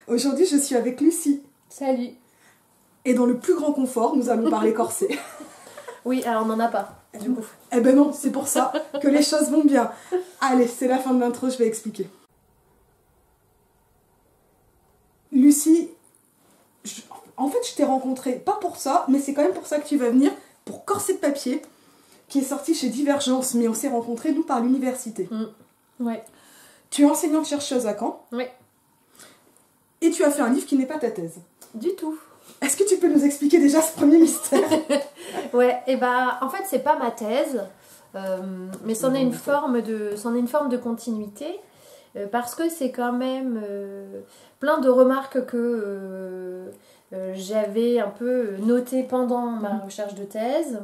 Aujourd'hui, je suis avec Lucie. Salut. Et dans le plus grand confort, nous allons parler corset. Oui, alors on n'en a pas, du coup. Eh ben non, c'est pour ça que les choses vont bien. Allez, c'est la fin de l'intro, je vais expliquer. Lucie, en fait, je t'ai rencontrée, pas pour ça, mais c'est quand même pour ça que tu vas venir, pour Corset de papier, qui est sorti chez Divergence, mais on s'est rencontrés, nous, par l'université. Ouais. Tu es enseignante-chercheuse à Caen. Ouais. Et tu as fait un livre qui n'est pas ta thèse. Du tout. Est-ce que tu peux nous expliquer déjà ce premier mystère? Ouais, et bah, en fait, c'est pas ma thèse, mais c'en est une forme de continuité, parce que c'est quand même plein de remarques que j'avais un peu notées pendant ma recherche de thèse,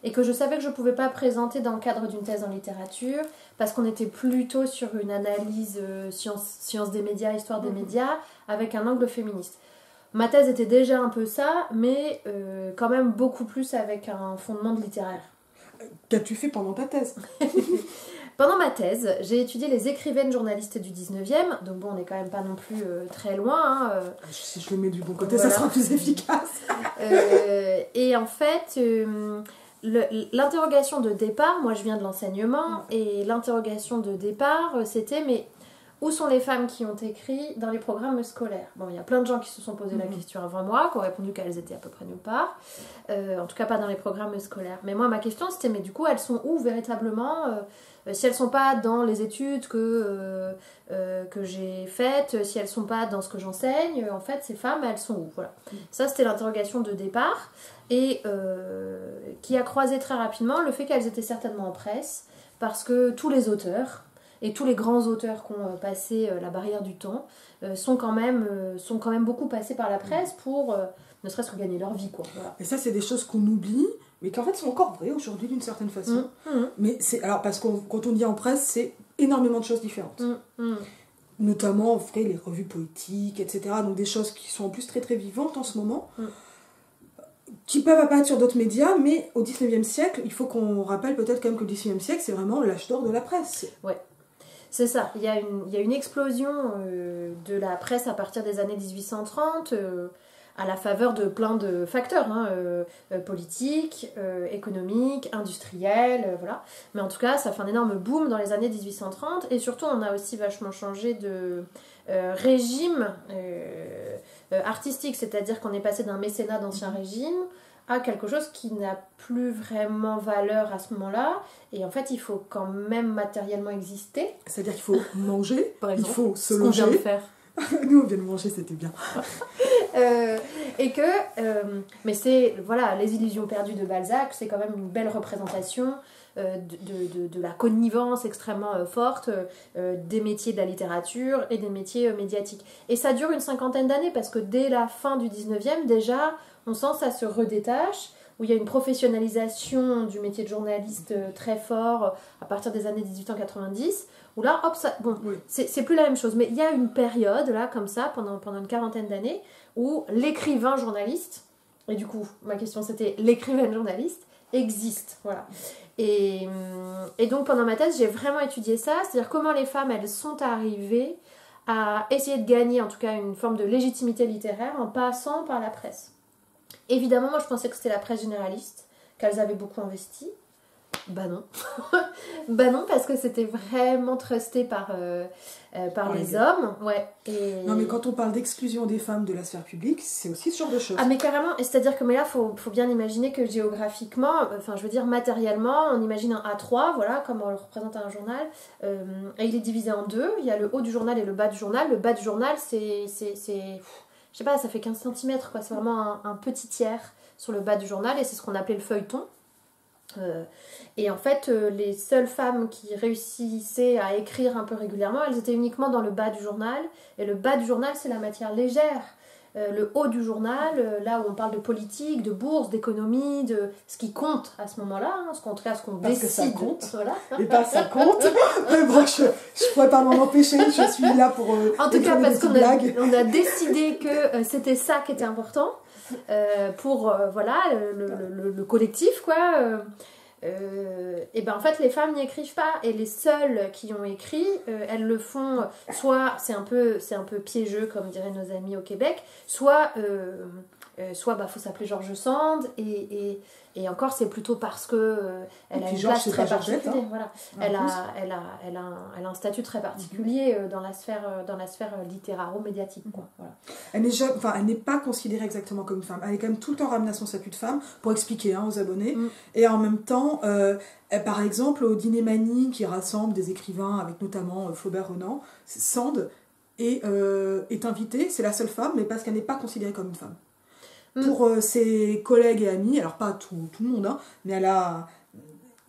et que je savais que je ne pouvais pas présenter dans le cadre d'une thèse en littérature, parce qu'on était plutôt sur une analyse sciences des médias, histoire des médias, avec un angle féministe. Ma thèse était déjà un peu ça, mais quand même beaucoup plus avec un fondement de littéraire. Qu'as-tu fait pendant ta thèse? Pendant ma thèse, j'ai étudié les écrivaines journalistes du 19e, donc bon, on n'est quand même pas non plus très loin. Hein, si je le mets du bon côté, voilà. Ça sera plus efficace. Et en fait, l'interrogation de départ, moi je viens de l'enseignement, et l'interrogation de départ, c'était mais où sont les femmes qui ont écrit dans les programmes scolaires? Bon, il y a plein de gens qui se sont posé la question avant moi, qui ont répondu qu'elles étaient à peu près nulle part, en tout cas pas dans les programmes scolaires. Mais moi ma question c'était mais du coup elles sont où véritablement? Si elles sont pas dans les études que j'ai faites, si elles sont pas dans ce que j'enseigne, en fait ces femmes elles sont où? Voilà. Ça c'était l'interrogation de départ, et qui a croisé très rapidement le fait qu'elles étaient certainement en presse, parce que tous les auteurs et tous les grands auteurs qui ont passé la barrière du temps sont quand même beaucoup passés par la presse pour ne serait-ce que gagner leur vie, quoi. Voilà. Et ça, c'est des choses qu'on oublie, mais qui en fait sont encore vraies aujourd'hui d'une certaine façon. Mais c'est alors parce que quand on dit en presse, c'est énormément de choses différentes. Notamment, vrai, les revues poétiques, etc. Donc des choses qui sont en plus très très vivantes en ce moment. Qui peuvent apparaître sur d'autres médias, mais au 19e siècle, il faut qu'on rappelle peut-être quand même que le 19e siècle, c'est vraiment l'âge d'or de la presse. Ouais. C'est ça, il y a une explosion de la presse à partir des années 1830, à la faveur de plein de facteurs, politiques, économiques, industriels, voilà. Mais en tout cas, ça fait un énorme boom dans les années 1830, et surtout on a aussi vachement changé de régime artistique, c'est-à-dire qu'on est passé d'un mécénat d'Ancien Régime à quelque chose qui n'a plus vraiment valeur à ce moment-là, et en fait il faut quand même matériellement exister. C'est-à-dire qu'il faut manger, par exemple, il faut se ce loger. qu'on vient de faire. Nous on vient de manger, c'était bien. Et que, mais c'est, voilà, Les Illusions perdues de Balzac, c'est quand même une belle représentation de la connivence extrêmement forte des métiers de la littérature et des métiers médiatiques. Et ça dure une 50aine d'années, parce que dès la fin du 19e, déjà, on sent ça se redétache, où il y a une professionnalisation du métier de journaliste très fort à partir des années 1890, où là, hop, ça, bon, c'est plus la même chose. Mais il y a une période, là, comme ça, pendant une 40aine d'années, où l'écrivain journaliste, et du coup, ma question c'était l'écrivaine journaliste, existe, voilà. Et donc, pendant ma thèse, j'ai vraiment étudié ça, c'est-à-dire comment les femmes, elles sont arrivées à essayer de gagner, en tout cas, une forme de légitimité littéraire en passant par la presse. Évidemment, moi, je pensais que c'était la presse généraliste, qu'elles avaient beaucoup investi. Bah non. Bah non, parce que c'était vraiment trusté par les hommes. Ouais. Et... Non, mais quand on parle d'exclusion des femmes de la sphère publique, c'est aussi ce genre de choses. Ah, mais carrément. Et c'est-à-dire que mais là, faut bien imaginer que géographiquement, enfin, je veux dire matériellement, on imagine un A3, voilà, comme on le représente à un journal, et il est divisé en deux. Il y a le haut du journal et le bas du journal. Le bas du journal, c'est je sais pas, ça fait 15 cm, quoi. C'est vraiment un petit tiers sur le bas du journal, et c'est ce qu'on appelait le feuilleton. Et en fait, les seules femmes qui réussissaient à écrire un peu régulièrement, elles étaient uniquement dans le bas du journal. Et le bas du journal, c'est la matière légère. Le haut du journal, là où on parle de politique, de bourse, d'économie, de ce qui compte à ce moment-là, hein, ce qu'on décide. Parce que ça compte. Voilà. Et pas ça compte. Mais bon, je pourrais pas m'en empêcher, je suis là pour en tout cas, parce qu'on a décidé que c'était ça qui était important pour voilà, le collectif, quoi. et ben en fait les femmes n'y écrivent pas, et les seules qui ont écrit, elles le font soit c'est un peu piégeux comme diraient nos amis au Québec, soit faut s'appeler George Sand, et encore c'est plutôt parce que elle a une place très particulière, hein. Voilà. Elle a un statut très particulier dans la sphère littéraro-médiatique, quoi. Voilà. Elle n'est pas considérée exactement comme une femme. Elle est quand même tout le temps ramenée à son statut de femme pour expliquer, hein, aux abonnés. Et en même temps, par exemple, au Dîner Manie qui rassemble des écrivains avec notamment Flaubert-Renan, Sand est invitée. C'est la seule femme, mais parce qu'elle n'est pas considérée comme une femme. Pour ses collègues et amis, alors pas tout le monde, hein, mais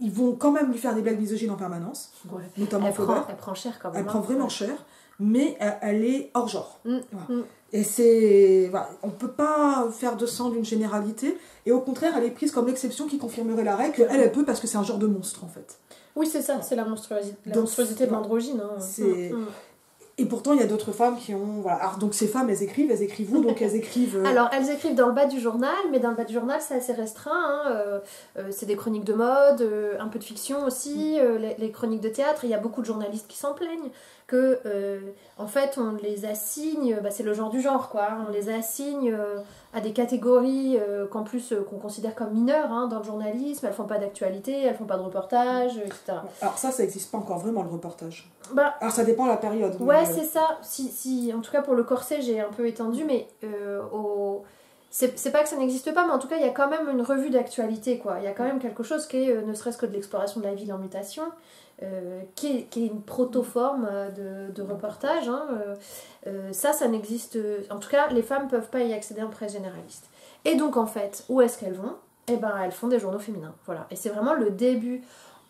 ils vont quand même lui faire des blagues misogynes en permanence, notamment Flaubert. Elle prend cher quand même. Elle prend vraiment cher, mais elle est hors genre. Voilà. Et c'est... Voilà, on ne peut pas faire de Sand une généralité, et au contraire, elle est prise comme l'exception qui confirmerait la règle, qu'elle peut parce que c'est un genre de monstre, en fait. Oui, c'est ça, c'est la monstruosité de l'androgyne. Hein. Et pourtant, il y a d'autres femmes qui ont... Voilà. Alors, donc ces femmes, elles écrivent où? Donc elles écrivent... Alors, elles écrivent dans le bas du journal, mais dans le bas du journal, c'est assez restreint. Hein. C'est des chroniques de mode, un peu de fiction aussi, les chroniques de théâtre. Il y a beaucoup de journalistes qui s'en plaignent que, en fait, on les assigne... c'est le genre du genre, quoi. On les assigne à des catégories qu'on considère comme mineures, hein, dans le journalisme. Elles font pas d'actualité, elles font pas de reportage, etc. Alors ça n'existe pas encore vraiment, le reportage. Alors ça dépend de la période. Ouais, c'est ça. Si, en tout cas pour le corset, j'ai un peu étendu, mais c'est pas que ça n'existe pas, mais en tout cas, il y a quand même une revue d'actualité, quoi. Il y a quand même quelque chose qui est, ne serait-ce que de l'exploration de la ville en mutation, qui est une protoforme de reportage. Hein. Ça n'existe... En tout cas, les femmes peuvent pas y accéder en presse généraliste. Et donc, en fait, où est-ce qu'elles vont? Eh ben, elles font des journaux féminins. Voilà. Et c'est vraiment le début...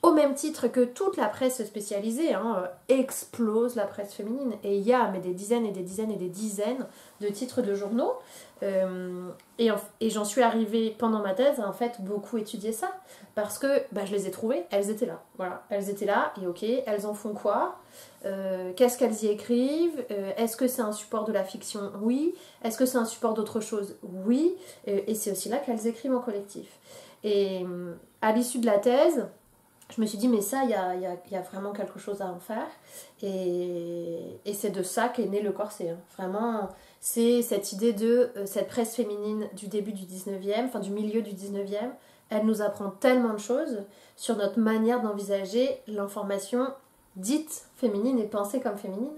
Au même titre que toute la presse spécialisée, hein, explose la presse féminine. Et il y a des dizaines et des dizaines et des dizaines de titres de journaux. Et j'en suis arrivée pendant ma thèse à en fait beaucoup étudier ça. Parce que je les ai trouvées, elles étaient là. Voilà, elles étaient là et ok, elles en font quoi? Qu'est-ce qu'elles y écrivent? Est-ce que c'est un support de la fiction? Oui. Est-ce que c'est un support d'autre chose? Oui. Et c'est aussi là qu'elles écrivent en collectif. Et à l'issue de la thèse... Je me suis dit, mais ça, il y a vraiment quelque chose à en faire. Et c'est de ça qu'est né le corset. Hein. Vraiment, c'est cette idée de cette presse féminine du début du 19e, enfin du milieu du 19e. Elle nous apprend tellement de choses sur notre manière d'envisager l'information dite féminine et pensée comme féminine.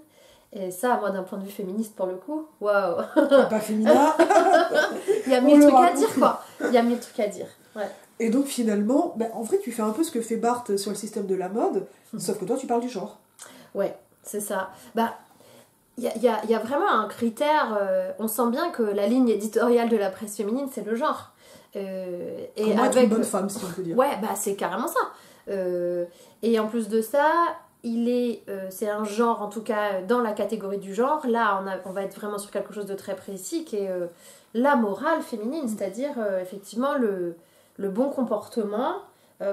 Et ça, moi, d'un point de vue féministe, pour le coup, waouh. Pas féminin. Il y a mille trucs à dire, quoi. Il y a mille trucs à dire, ouais. Et donc finalement, en vrai tu fais un peu ce que fait Barthes sur le système de la mode, sauf que toi tu parles du genre. Ouais, c'est ça. Il y a vraiment un critère, on sent bien que la ligne éditoriale de la presse féminine c'est le genre. Et comment être une bonne femme, si on peut dire. Ouais, c'est carrément ça. Et en plus de ça, c'est un genre, en tout cas dans la catégorie du genre, là on va être vraiment sur quelque chose de très précis qui est la morale féminine, c'est-à-dire effectivement le bon comportement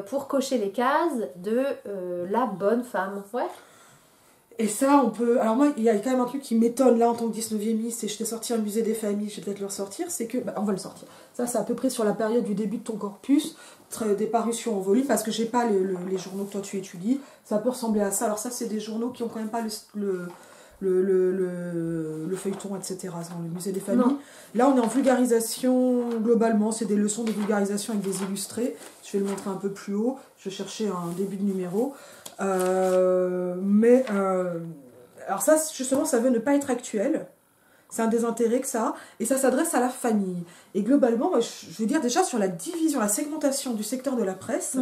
pour cocher les cases de la bonne femme. Ouais. Et ça, on peut... Alors moi, il y a quand même un truc qui m'étonne là en tant que 19e-iste, et je t'ai sorti un musée des familles, je vais peut-être le ressortir, c'est que... on va le sortir. Ça, c'est à peu près sur la période du début de ton corpus, des parutions en volume, parce que j'ai pas les journaux que toi tu étudies. Ça peut ressembler à ça. Alors ça, c'est des journaux qui ont quand même pas le feuilleton, etc. dans le musée des familles. Non. Là, on est en vulgarisation globalement, c'est des leçons de vulgarisation avec des illustrés. Je vais le montrer un peu plus haut. Je vais chercher un début de numéro. Alors ça, justement, ça veut ne pas être actuel. C'est un désintérêt que ça a. Et ça s'adresse à la famille. Et globalement, moi, je veux dire déjà sur la division, la segmentation du secteur de la presse.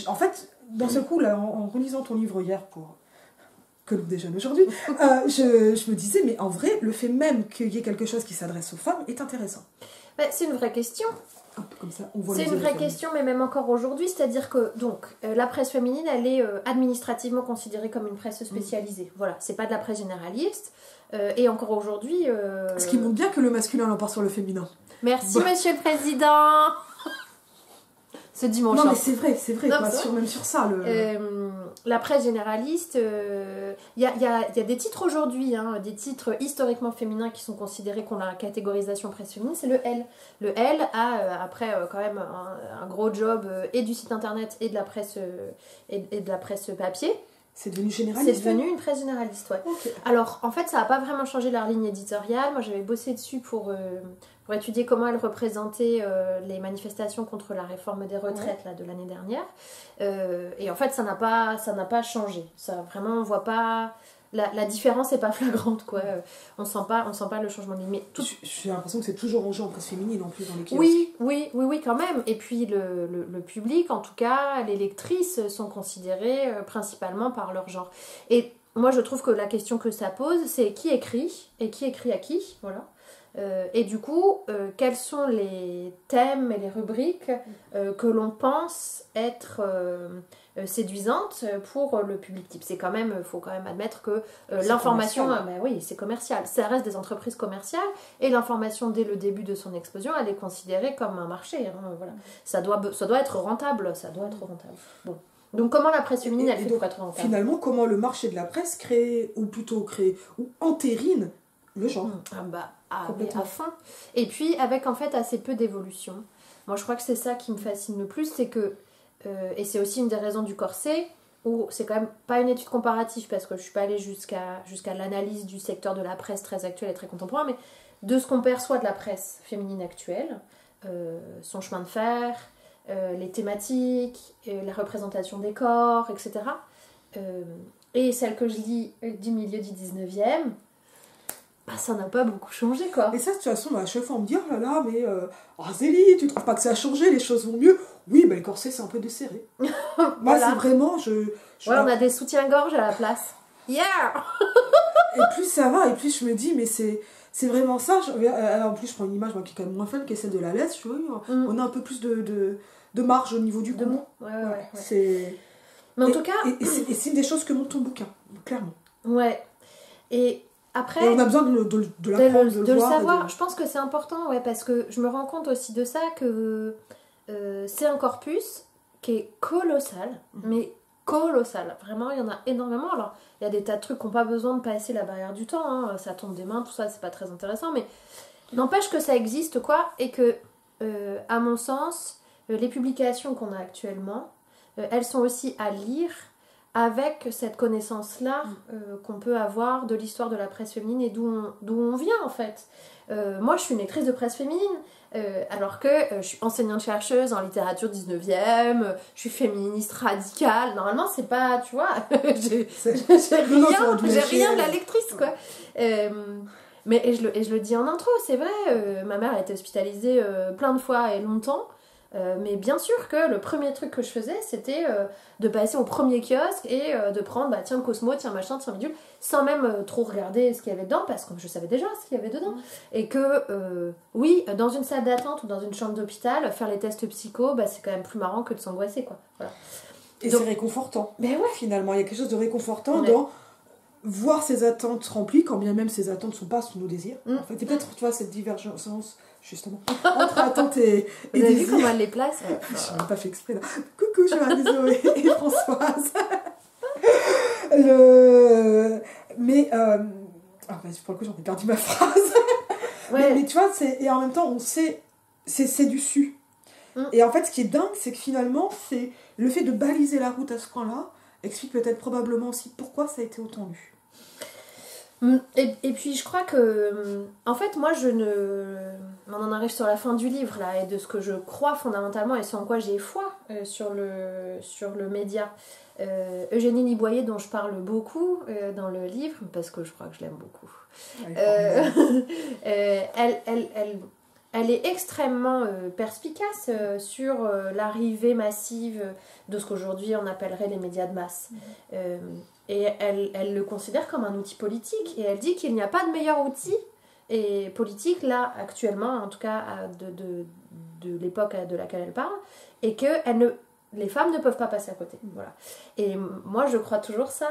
En fait, d'un seul coup, là, en relisant ton livre hier pour... que le déjeune aujourd'hui, je me disais, mais en vrai, le fait même qu'il y ait quelque chose qui s'adresse aux femmes est intéressant. C'est une vraie question. Un peu comme ça, on voit. C'est une vraie question, mais même encore aujourd'hui, c'est-à-dire que donc la presse féminine, elle est administrativement considérée comme une presse spécialisée. Voilà, c'est pas de la presse généraliste. Et encore aujourd'hui... Ce qui montre bien que le masculin l'emporte sur le féminin. Merci, Monsieur le Président. ce dimanche. Non, mais c'est vrai, non, quoi, même sur ça. La presse généraliste, y a des titres aujourd'hui, hein, des titres historiquement féminins qui sont considérés qu'on a la catégorisation presse féminine, c'est le L. Le L a, après, quand même un gros job et du site internet et de la presse, et de la presse papier. C'est devenu généraliste. C'est devenu une presse généraliste, ouais. Okay. Alors, en fait, ça n'a pas vraiment changé leur ligne éditoriale. Moi, j'avais bossé dessus pour étudier comment elle représentait les manifestations contre la réforme des retraites là, de l'année dernière. Et en fait, ça n'a pas changé. Ça, vraiment, on voit pas... La différence n'est pas flagrante, quoi. On sent pas le changement de ligne. Mais j'ai l'impression que c'est toujours en jeu en presse féminine, en plus, dans les kiosques. Oui, quand même. Et puis, le public, en tout cas, les lectrices sont considérées principalement par leur genre. Et moi, je trouve que la question que ça pose, c'est qui écrit et qui écrit à qui, voilà. Et du coup, quels sont les thèmes et les rubriques que l'on pense être séduisantes pour le public type. C'est quand même, faut quand même admettre que l'information, oui, c'est commercial. Ça reste des entreprises commerciales et l'information dès le début de son explosion, elle est considérée comme un marché. Hein, voilà. Ça doit être rentable. Bon. Donc comment la presse féminine, elle fait pour être rentable? Finalement, comment le marché de la presse crée ou entérine le genre. À fond. Et puis avec en fait assez peu d'évolution. Moi je crois que c'est ça qui me fascine le plus, c'est que, et c'est aussi une des raisons du corset, où c'est quand même pas une étude comparative parce que je suis pas allée jusqu'à l'analyse du secteur de la presse très actuel et très contemporain, mais de ce qu'on perçoit de la presse féminine actuelle, son chemin de fer, les thématiques, la représentation des corps, etc. Et celle que je lis du milieu du 19e, ça n'a pas beaucoup changé, quoi. Et ça, de toute façon, à chaque fois, on me dit, oh là là, mais Zélie, tu trouves pas que ça a changé, les choses vont mieux? Oui, le corset, c'est un peu desserré. Moi, voilà. C'est vraiment... on a des soutiens-gorge à la place. Yeah. Et plus ça va, et plus je me dis, mais c'est vraiment ça. En plus, je prends une image qui est quand même moins fun que celle de la laisse. On a un peu plus de marge au niveau du cou. Ouais. C'est... Mais en tout cas... Et c'est une des choses que montre ton bouquin, clairement. Ouais. Et... Après, et on a besoin de l'apprendre, de le voir, savoir. Je pense que c'est important, parce que je me rends compte aussi de ça, que c'est un corpus qui est colossal, mais colossal. Vraiment, il y en a énormément. Alors, il y a des tas de trucs qui n'ont pas besoin de passer la barrière du temps, hein. Ça tombe des mains, tout ça, c'est pas très intéressant, mais n'empêche que ça existe, quoi, et que, à mon sens, les publications qu'on a actuellement, elles sont aussi à lire avec cette connaissance-là qu'on peut avoir de l'histoire de la presse féminine et d'où on vient, en fait. Moi, je suis une lectrice de presse féminine, alors que je suis enseignante-chercheuse en littérature 19e, je suis féministe radicale. Normalement, c'est pas, tu vois, j'ai rien de la lectrice, quoi. Et je le dis en intro, c'est vrai, ma mère a été hospitalisée plein de fois et longtemps. Mais bien sûr que le premier truc que je faisais, c'était de passer au premier kiosque et de prendre, tiens, le Cosmo, tiens, machin, tiens, bidule, sans même trop regarder ce qu'il y avait dedans, parce que je savais déjà ce qu'il y avait dedans. Et que, oui, dans une salle d'attente ou dans une chambre d'hôpital, faire les tests psycho, c'est quand même plus marrant que de s'angoisser, quoi. Voilà. Et donc, c'est réconfortant. Ben ouais. Finalement, il y a quelque chose de réconfortant dans voir ses attentes remplies, quand bien même ces attentes ne sont pas sous nos désirs. En fait, et peut-être, tu vois, cette divergence, justement, entre attentes et vous avez vu comment elle les place? Je n'ai pas fait exprès, là. Coucou, je suis Marie-Zoé et Françoise. Mais, pour le coup, j'en ai perdu ma phrase. Mais tu vois, et en même temps, on sait, c'est du su. Et en fait, ce qui est dingue, c'est que finalement, c'est le fait de baliser la route à ce point-là, explique peut-être probablement aussi pourquoi ça a été autant lu. Et puis je crois que, en fait, moi on en arrive sur la fin du livre là, et de ce que je crois fondamentalement et ce en quoi j'ai foi sur le média. Eugénie Liboyer, dont je parle beaucoup dans le livre, parce que je crois que je l'aime beaucoup, elle est extrêmement perspicace sur l'arrivée massive de ce qu'aujourd'hui on appellerait les médias de masse. Et elle le considère comme un outil politique, et elle dit qu'il n'y a pas de meilleur outil politique, là, actuellement, en tout cas de l'époque de laquelle elle parle, et que les femmes ne peuvent pas passer à côté. Voilà. Et moi, je crois toujours ça.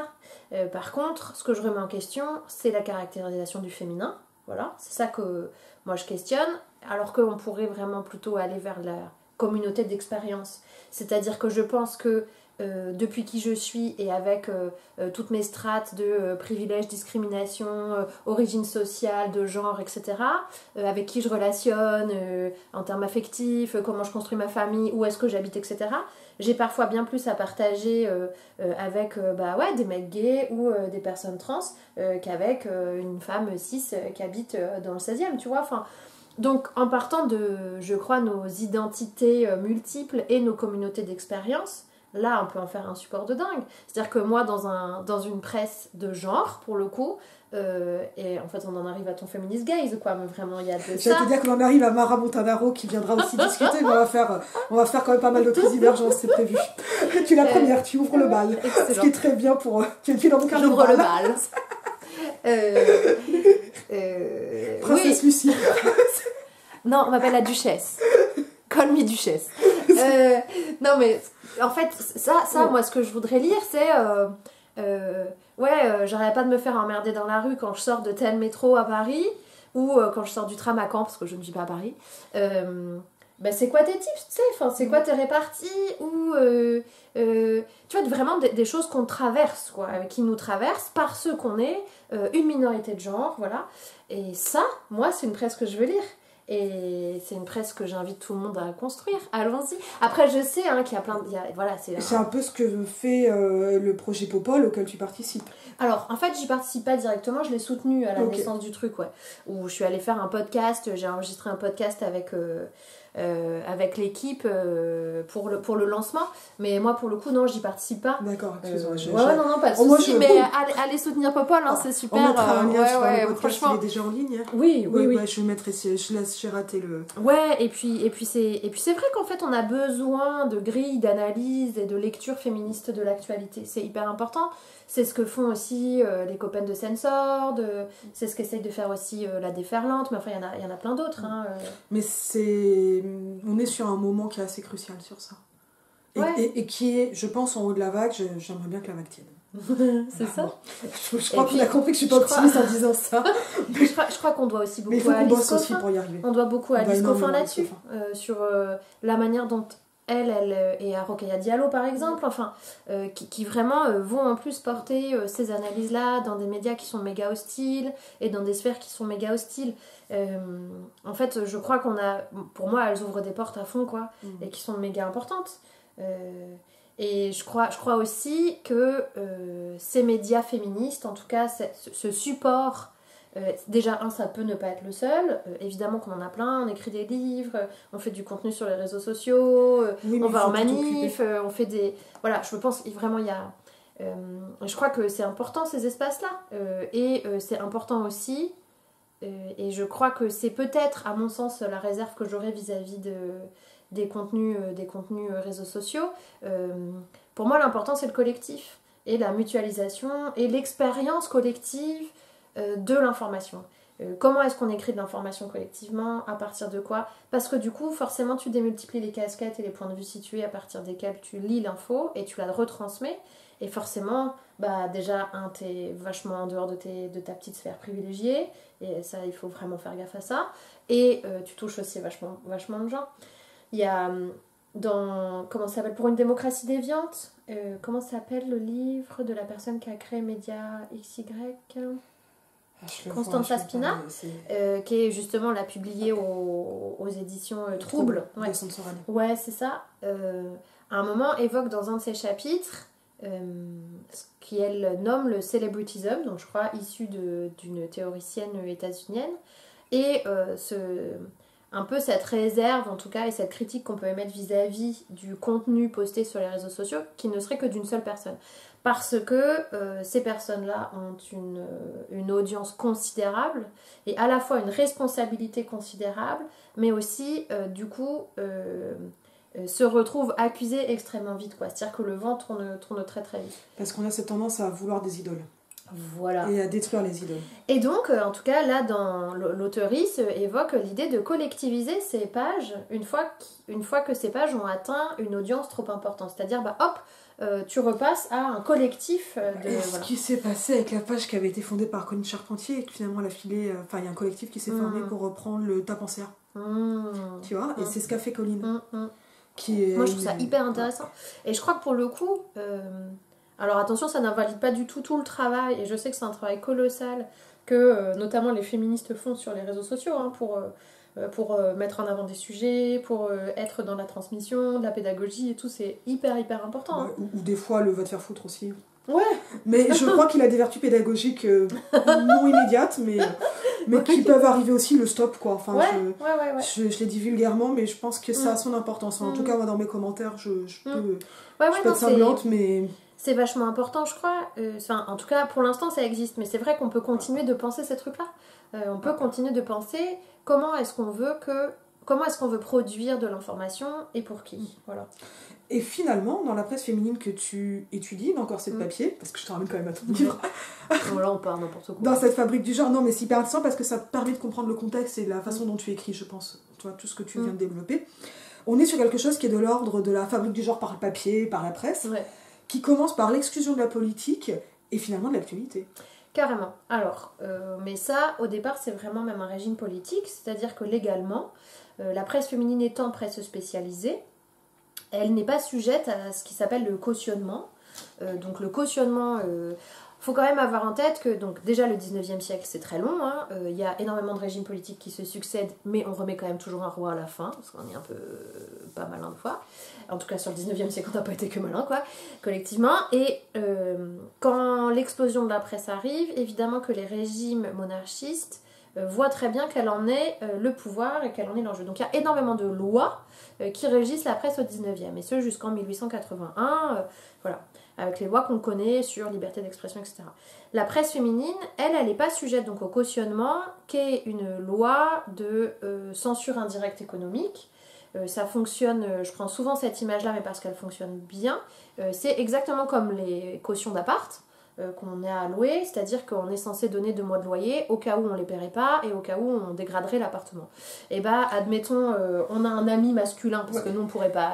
Par contre, ce que je remets en question, c'est la caractérisation du féminin. Voilà. C'est ça que moi je questionne, alors qu'on pourrait vraiment plutôt aller vers la communauté d'expérience. C'est-à-dire que je pense que depuis qui je suis et avec toutes mes strates de privilèges, discrimination, origine sociale, de genre, etc., avec qui je relationne en termes affectifs, comment je construis ma famille, où est-ce que j'habite, etc., j'ai parfois bien plus à partager avec des mecs gays ou des personnes trans qu'avec une femme cis qui habite dans le 16e, tu vois. Enfin, donc en partant de, je crois, nos identités multiples et nos communautés d'expérience, là, on peut en faire un support de dingue. C'est-à-dire que moi, dans une presse de genre, pour le coup, et en fait, on en arrive à ton féministe gaze, quoi, mais vraiment, il y a de ça. Je vais te dire qu'on en arrive à Mara Montanaro qui viendra aussi discuter, mais on va faire quand même pas mal d'autres divergences, c'est prévu. Tu es la première, tu ouvres le bal. Excellent. Ce qui est très bien pour... Tu es dans mon carnet. J'ouvre le bal. Princesse Lucie. Non, on m'appelle la duchesse. Call me duchesse. Non mais en fait moi ce que je voudrais lire c'est j'arrête pas de me faire emmerder dans la rue quand je sors de tel métro à Paris ou quand je sors du tram à Caen parce que je ne vis pas à Paris. C'est quoi tes tips, tu sais, enfin, c'est quoi tes réparties ou tu vois, vraiment des choses qu'on traverse, quoi, qui nous traversent parce qu'on est une minorité de genre, voilà. Et ça, moi, c'est une presse que je veux lire. Et c'est une presse que j'invite tout le monde à construire. Allons-y. Après, je sais qu'il y a plein de... C'est un peu ce que fait le projet Popol auquel tu participes. Alors, en fait, j'y participe pas directement. Je l'ai soutenu à la naissance du truc, ouais. Où je suis allée faire un podcast. J'ai enregistré un podcast avec l'équipe pour le lancement. Mais moi, pour le coup, non, j'y participe pas. D'accord, excuse-moi. Non, pas de soucis. Mais allez soutenir Popol, c'est super. On mettra un lien sur le podcast, franchement. il est déjà en ligne. Oui. Je mettrai, j'ai raté le... Ouais, et puis c'est vrai qu'en fait, on a besoin de grilles d'analyse et de lecture féministe de l'actualité. C'est hyper important. C'est ce que font aussi les copaines de Sensord, c'est ce qu'essaye de faire aussi la Déferlante, mais enfin, il y en a plein d'autres. Mais on est sur un moment qui est assez crucial sur ça. Et qui est, je pense, en haut de la vague. J'aimerais bien que la vague tienne. C'est ça. Bon. Je crois qu'on a compris que je suis pas optimiste en disant ça. Je crois qu'on doit aussi beaucoup à Alice Coffin. Pour y arriver. On doit beaucoup à Alice Coffin là-dessus, sur la manière dont elle et à Rokhaya Diallo par exemple, enfin, qui vraiment vont en plus porter ces analyses-là dans des médias qui sont méga hostiles et dans des sphères qui sont méga hostiles. En fait, je crois pour moi, elles ouvrent des portes à fond, quoi, et qui sont méga importantes. Et je crois aussi que ces médias féministes, en tout cas ce support, déjà ça peut ne pas être le seul, évidemment qu'on en a plein, on écrit des livres, on fait du contenu sur les réseaux sociaux, on va en manif, on fait des... Voilà, je pense vraiment il y a... je crois que c'est important ces espaces-là, et c'est important aussi, et je crois que c'est peut-être, à mon sens, la réserve que j'aurais vis-à-vis des contenus réseaux sociaux. Pour moi, l'important, c'est le collectif et la mutualisation et l'expérience collective de l'information. Comment est-ce qu'on écrit de l'information collectivement, à partir de quoi? Parce que du coup, forcément, tu démultiplies les casquettes et les points de vue situés à partir desquels tu lis l'info et tu la retransmets. Et forcément, déjà, t'es vachement en dehors de ta petite sphère privilégiée. Et ça, il faut vraiment faire gaffe à ça. Et tu touches aussi vachement de gens. Il y a comment ça s'appelle, Pour une démocratie déviante, comment s'appelle le livre de la personne qui a créé Média XY, Constanza Spina, qui est justement là publié aux éditions Trouble. Ouais, c'est ça. À un moment, évoque dans un de ses chapitres ce qu'elle nomme le celebritism, donc je crois issu d'une théoricienne états-unienne, et un peu cette réserve en tout cas et cette critique qu'on peut émettre vis-à-vis du contenu posté sur les réseaux sociaux qui ne serait que d'une seule personne. Parce que ces personnes-là ont une audience considérable et à la fois une responsabilité considérable, mais aussi du coup se retrouvent accusées extrêmement vite, quoi. C'est-à-dire que le vent tourne très très vite. Parce qu'on a cette tendance à vouloir des idoles. Voilà. Et à détruire les idoles. Et donc, en tout cas, là, dans l'auteurice évoque l'idée de collectiviser ces pages une fois que ces pages ont atteint une audience trop importante. C'est-à-dire, tu repasses à un collectif de... Ce qui s'est passé avec la page qui avait été fondée par Colline Charpentier et que finalement elle a filé... Enfin, il y a un collectif qui s'est formé pour reprendre le Tape en serre. Tu vois. Et c'est ce qu'a fait Colline. Moi, je trouve ça hyper intéressant. Et je crois que pour le coup, alors attention, ça n'invalide pas du tout le travail, et je sais que c'est un travail colossal que notamment les féministes font sur les réseaux sociaux hein, pour mettre en avant des sujets, pour être dans la transmission, de la pédagogie et tout, c'est hyper important. Ouais, ou des fois le va te faire foutre aussi. Ouais. Mais je crois qu'il a des vertus pédagogiques non immédiates, mais qui peuvent arriver aussi, le stop quoi. Enfin, je l'ai dit vulgairement, mais je pense que ça a son importance. En tout cas, moi dans mes commentaires, je peux être cinglante, mais... C'est vachement important, je crois. Enfin, en tout cas, pour l'instant, ça existe. Mais c'est vrai qu'on peut continuer de penser ces trucs-là. On peut continuer de penser comment est-ce qu'on veut produire de l'information et pour qui. Voilà. Et finalement, dans la presse féminine que tu étudies, dans Corset de papier, parce que je te ramène quand même à ton livre. Là, on parle n'importe quoi. Dans cette fabrique du genre, non, mais c'est hyper intéressant parce que ça permet de comprendre le contexte et la façon dont tu écris, je pense. Tu vois, tout ce que tu viens de développer. On est sur quelque chose qui est de l'ordre de la fabrique du genre par le papier, par la presse. Ouais. Qui commence par l'exclusion de la politique et finalement de l'actualité. Carrément. Alors, mais ça, au départ, c'est vraiment même un régime politique, c'est-à-dire que légalement, la presse féminine étant presse spécialisée, elle n'est pas sujette à ce qui s'appelle le cautionnement. Donc le cautionnement... faut quand même avoir en tête que donc déjà le 19e siècle c'est très long, hein. Y a énormément de régimes politiques qui se succèdent, mais on remet quand même toujours un roi à la fin, parce qu'on est un peu pas malin de fois. En tout cas sur le 19e siècle on n'a pas été que malin quoi, collectivement. Et quand l'explosion de la presse arrive, évidemment que les régimes monarchistes voient très bien quel en est le pouvoir et quel en est l'enjeu. Donc il y a énormément de lois qui régissent la presse au 19e, et ce jusqu'en 1881, voilà. Avec les lois qu'on connaît sur liberté d'expression, etc. La presse féminine, elle n'est pas sujette donc au cautionnement, qui est une loi de censure indirecte économique. Ça fonctionne, je prends souvent cette image-là, mais parce qu'elle fonctionne bien. C'est exactement comme les cautions d'appart qu'on est à louer, c'est-à-dire qu'on est censé donner 2 mois de loyer au cas où on les paierait pas et au cas où on dégraderait l'appartement. Et bah, admettons, on a un ami masculin, parce que nous on pourrait pas...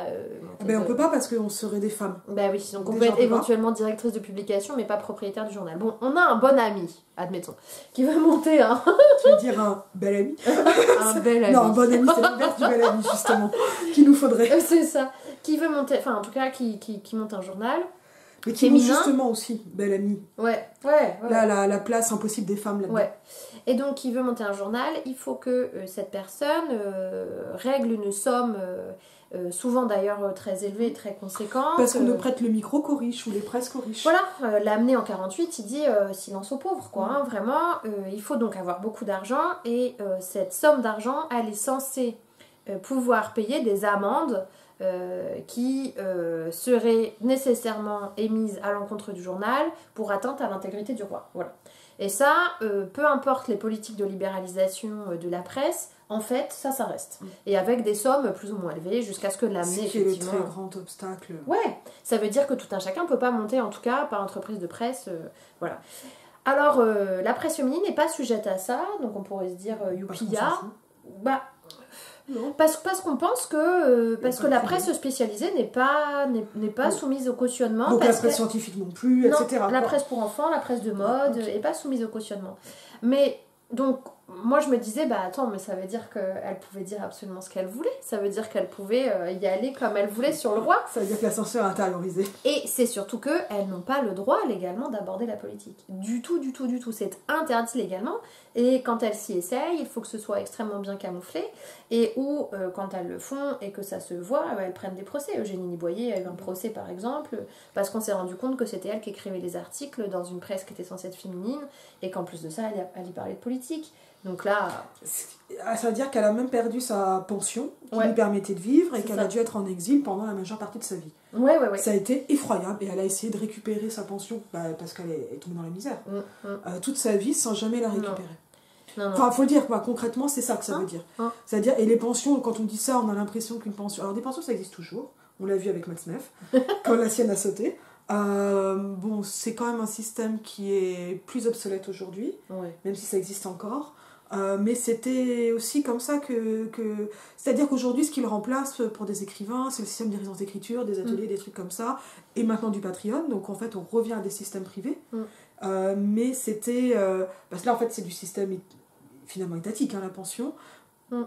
on peut pas parce qu'on serait des femmes. Bah oui, donc on peut être éventuellement directrice de publication, mais pas propriétaire du journal. Bon, on a un bon ami, admettons, qui veut monter un... Tu veux dire un bel ami? Un bel ami. Non, un bon ami, c'est l'inverse du bel ami, justement, qu'il nous faudrait. C'est ça. Qui veut monter, enfin en tout cas, qui monte un journal... Mais qui nous justement aussi, belle amie. Ouais. Là, la place impossible des femmes là-dedans. Ouais. Et donc, qui veut monter un journal, il faut que cette personne règle une somme, souvent d'ailleurs très élevée, très conséquente. Parce qu'on ne prête le micro qu'aux riches ou les presses qu'aux riches. Voilà, l'amener en 48, il dit silence aux pauvres, quoi. Hein, vraiment, il faut donc avoir beaucoup d'argent, et cette somme d'argent, elle est censée pouvoir payer des amendes qui seraient nécessairement émises à l'encontre du journal pour atteinte à l'intégrité du roi. Voilà. Et ça, peu importe les politiques de libéralisation de la presse, en fait, ça reste. Et avec des sommes plus ou moins élevées, jusqu'à ce que l'amener effectivement... C'est le très grand obstacle. Ouais, ça veut dire que tout un chacun ne peut pas monter, en tout cas, par entreprise de presse, voilà. Alors, la presse féminine n'est pas sujette à ça, donc on pourrait se dire youpia. Bah... Non. Parce qu'on pense que la presse spécialisée n'est pas soumise au cautionnement. Donc la presse scientifique non plus, non, etc. La presse pour enfants, la presse de mode n'est pas soumise au cautionnement. Mais donc, moi je me disais, bah attends, mais ça veut dire qu'elle pouvait dire absolument ce qu'elle voulait. Ça veut dire qu'elle pouvait y aller comme elle voulait sur le roi. Ça veut dire que la censure est intériorisée. Et c'est surtout qu'elles n'ont pas le droit légalement d'aborder la politique. Du tout. C'est interdit légalement. Et quand elles s'y essayent, il faut que ce soit extrêmement bien camouflé. Et ou quand elles le font et que ça se voit, elles prennent des procès. Eugénie Niboyer a eu un procès par exemple, parce qu'on s'est rendu compte que c'était elle qui écrivait les articles dans une presse qui était censée être féminine, et qu'en plus de ça, elle y parlait de politique. Donc là... Ça veut dire qu'elle a même perdu sa pension qui lui permettait de vivre, et qu'elle a dû être en exil pendant la majeure partie de sa vie. Ouais. Ça a été effroyable, et elle a essayé de récupérer sa pension parce qu'elle est tombée dans la misère. Toute sa vie sans jamais la récupérer. Non. Enfin, faut le dire, quoi. Concrètement, c'est ça que ça veut dire. C'est-à-dire, et les pensions, quand on dit ça, on a l'impression qu'une pension... Alors, des pensions, ça existe toujours. On l'a vu avec Max Neff, quand la sienne a sauté. Bon, c'est quand même un système qui est plus obsolète aujourd'hui, même si ça existe encore. Mais c'était aussi comme ça que... C'est-à-dire qu'aujourd'hui, ce qu'il remplace pour des écrivains, c'est le système des résidences d'écriture, des ateliers, des trucs comme ça, et maintenant du Patreon. Donc, en fait, on revient à des systèmes privés. Mais c'était... parce que là, en fait, c'est du système... finalement étatique, hein, la pension,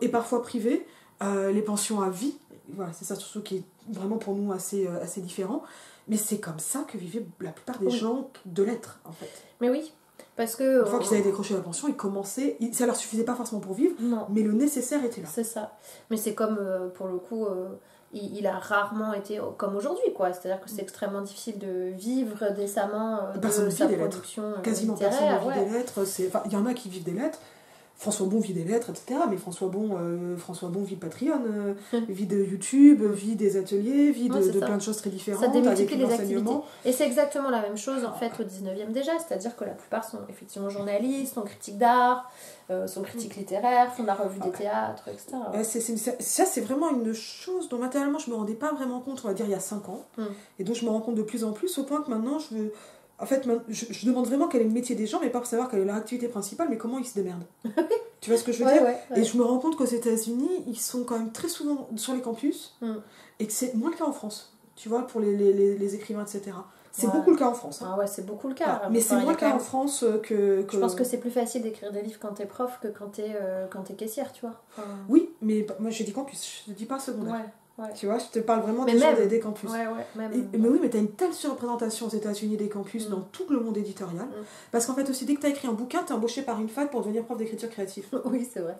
et parfois privée, les pensions à vie, voilà, c'est ça surtout qui est vraiment pour nous assez différent, mais c'est comme ça que vivaient la plupart des gens de l'être, en fait. Mais oui, parce que... Une fois qu'ils avaient décroché la pension, ils commençaient, ça leur suffisait pas forcément pour vivre, mais le nécessaire était là. C'est ça, mais c'est comme, pour le coup... il a rarement été comme aujourd'hui, quoi. C'est-à-dire que c'est extrêmement difficile de vivre décemment de sa production quasiment littéraire. Personne ne vit des lettres. Il y en a qui vivent des lettres. François Bon vit des lettres, etc. Mais François Bon vit Patreon, vit de YouTube, vit des ateliers, vit de plein de choses très différentes. Ça démultiplie les activités. Et c'est exactement la même chose, en fait, au 19e déjà. C'est-à-dire que la plupart sont effectivement journalistes, sont critiques d'art, sont critiques littéraires, font de la revue des théâtres, etc. Ça, c'est vraiment une chose dont matériellement je me rendais pas vraiment compte, on va dire, il y a 5 ans. Et dont je me rends compte de plus en plus, au point que maintenant, en fait, je demande vraiment quel est le métier des gens, mais pas pour savoir quelle est leur activité principale, mais comment ils se démerdent. Tu vois ce que je veux dire? Et je me rends compte qu'aux États-Unis, ils sont quand même très souvent sur les campus, et que c'est moins le cas en France, tu vois, pour les écrivains, etc. C'est beaucoup le cas en France. Ah ouais, c'est beaucoup le cas. Mais c'est moins le cas en France que... Je pense que c'est plus facile d'écrire des livres quand t'es prof que quand t'es caissière, tu vois. Oui, mais moi j'ai dit campus, je dis pas secondaire. Tu vois, je te parle vraiment des campus. Mais oui, mais t'as une telle surreprésentation aux États-Unis des campus dans tout le monde éditorial. Parce qu'en fait, aussi, dès que t'as écrit un bouquin, t'es embauché par une fac pour devenir prof d'écriture créative. Oui, c'est vrai.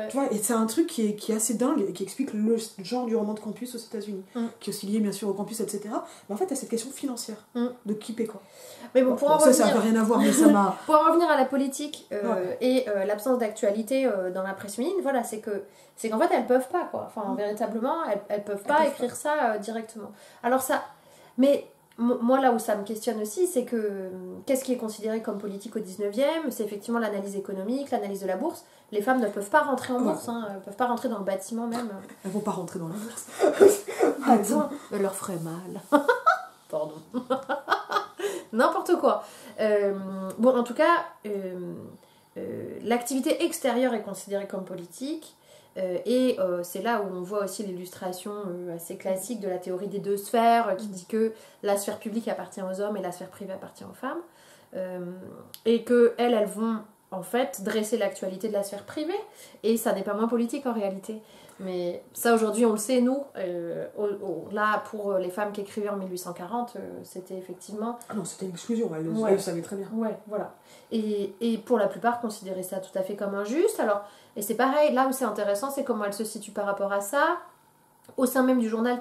Tu vois, et c'est un truc qui est assez dingue et qui explique le genre du roman de campus aux États-Unis, qui est aussi lié bien sûr au campus, etc. Mais en fait, t'as cette question financière de qui paie quoi. Mais bon, ça n'a rien à voir, mais ça m'a. Pour en revenir à la politique et l'absence d'actualité dans la presse féminine, voilà, c'est qu'en fait elles peuvent pas, quoi. Enfin, véritablement, elles peuvent pas écrire ça directement. Alors ça, mais moi là où ça me questionne aussi, c'est que qu'est-ce qui est considéré comme politique au 19e? C'est effectivement l'analyse économique, l'analyse de la bourse. Les femmes ne peuvent pas rentrer en bourse, elles peuvent pas rentrer dans le bâtiment même. Elles vont pas rentrer dans la bourse. Attends, elles leur ferait mal. Pardon. N'importe quoi. Bon, en tout cas, l'activité extérieure est considérée comme politique. Et c'est là où on voit aussi l'illustration assez classique de la théorie des 2 sphères qui dit que la sphère publique appartient aux hommes et la sphère privée appartient aux femmes. Et qu'elles vont en fait dresser l'actualité de la sphère privée. Et ça n'est pas moins politique en réalité. Mais ça aujourd'hui on le sait, nous, là pour les femmes qui écrivaient en 1840, c'était effectivement... Ah non, c'était une exclusion, elles le savaient très bien. Ouais, voilà. Et pour la plupart, considéraient ça tout à fait comme injuste. Alors, et c'est pareil, là où c'est intéressant, c'est comment elles se situent par rapport à ça. Au sein même du journal,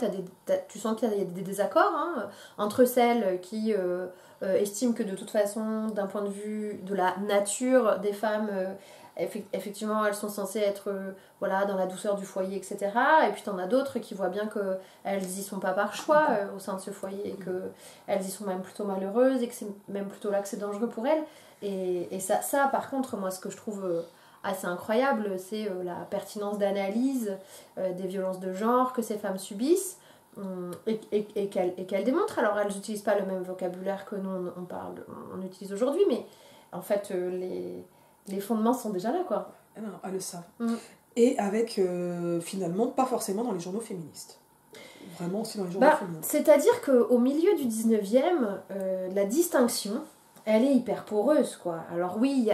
tu sens qu'il y a des désaccords entre celles qui estiment que de toute façon, d'un point de vue de la nature des femmes... effectivement elles sont censées être dans la douceur du foyer, etc. Et puis t'en as d'autres qui voient bien qu'elles y sont pas par choix au sein de ce foyer et qu'elles y sont même plutôt malheureuses et que c'est même plutôt là que c'est dangereux pour elles. Et ça par contre, moi ce que je trouve assez incroyable, c'est la pertinence d'analyse des violences de genre que ces femmes subissent et qu'elles démontrent. Alors elles n'utilisent pas le même vocabulaire que nous on utilise aujourd'hui, mais en fait les fondements sont déjà là, quoi. Non, elles le savent. Et avec, finalement, pas forcément dans les journaux féministes. Vraiment aussi dans les journaux féministes. C'est-à-dire qu'au milieu du 19e, la distinction, elle est hyper poreuse, quoi. Alors oui,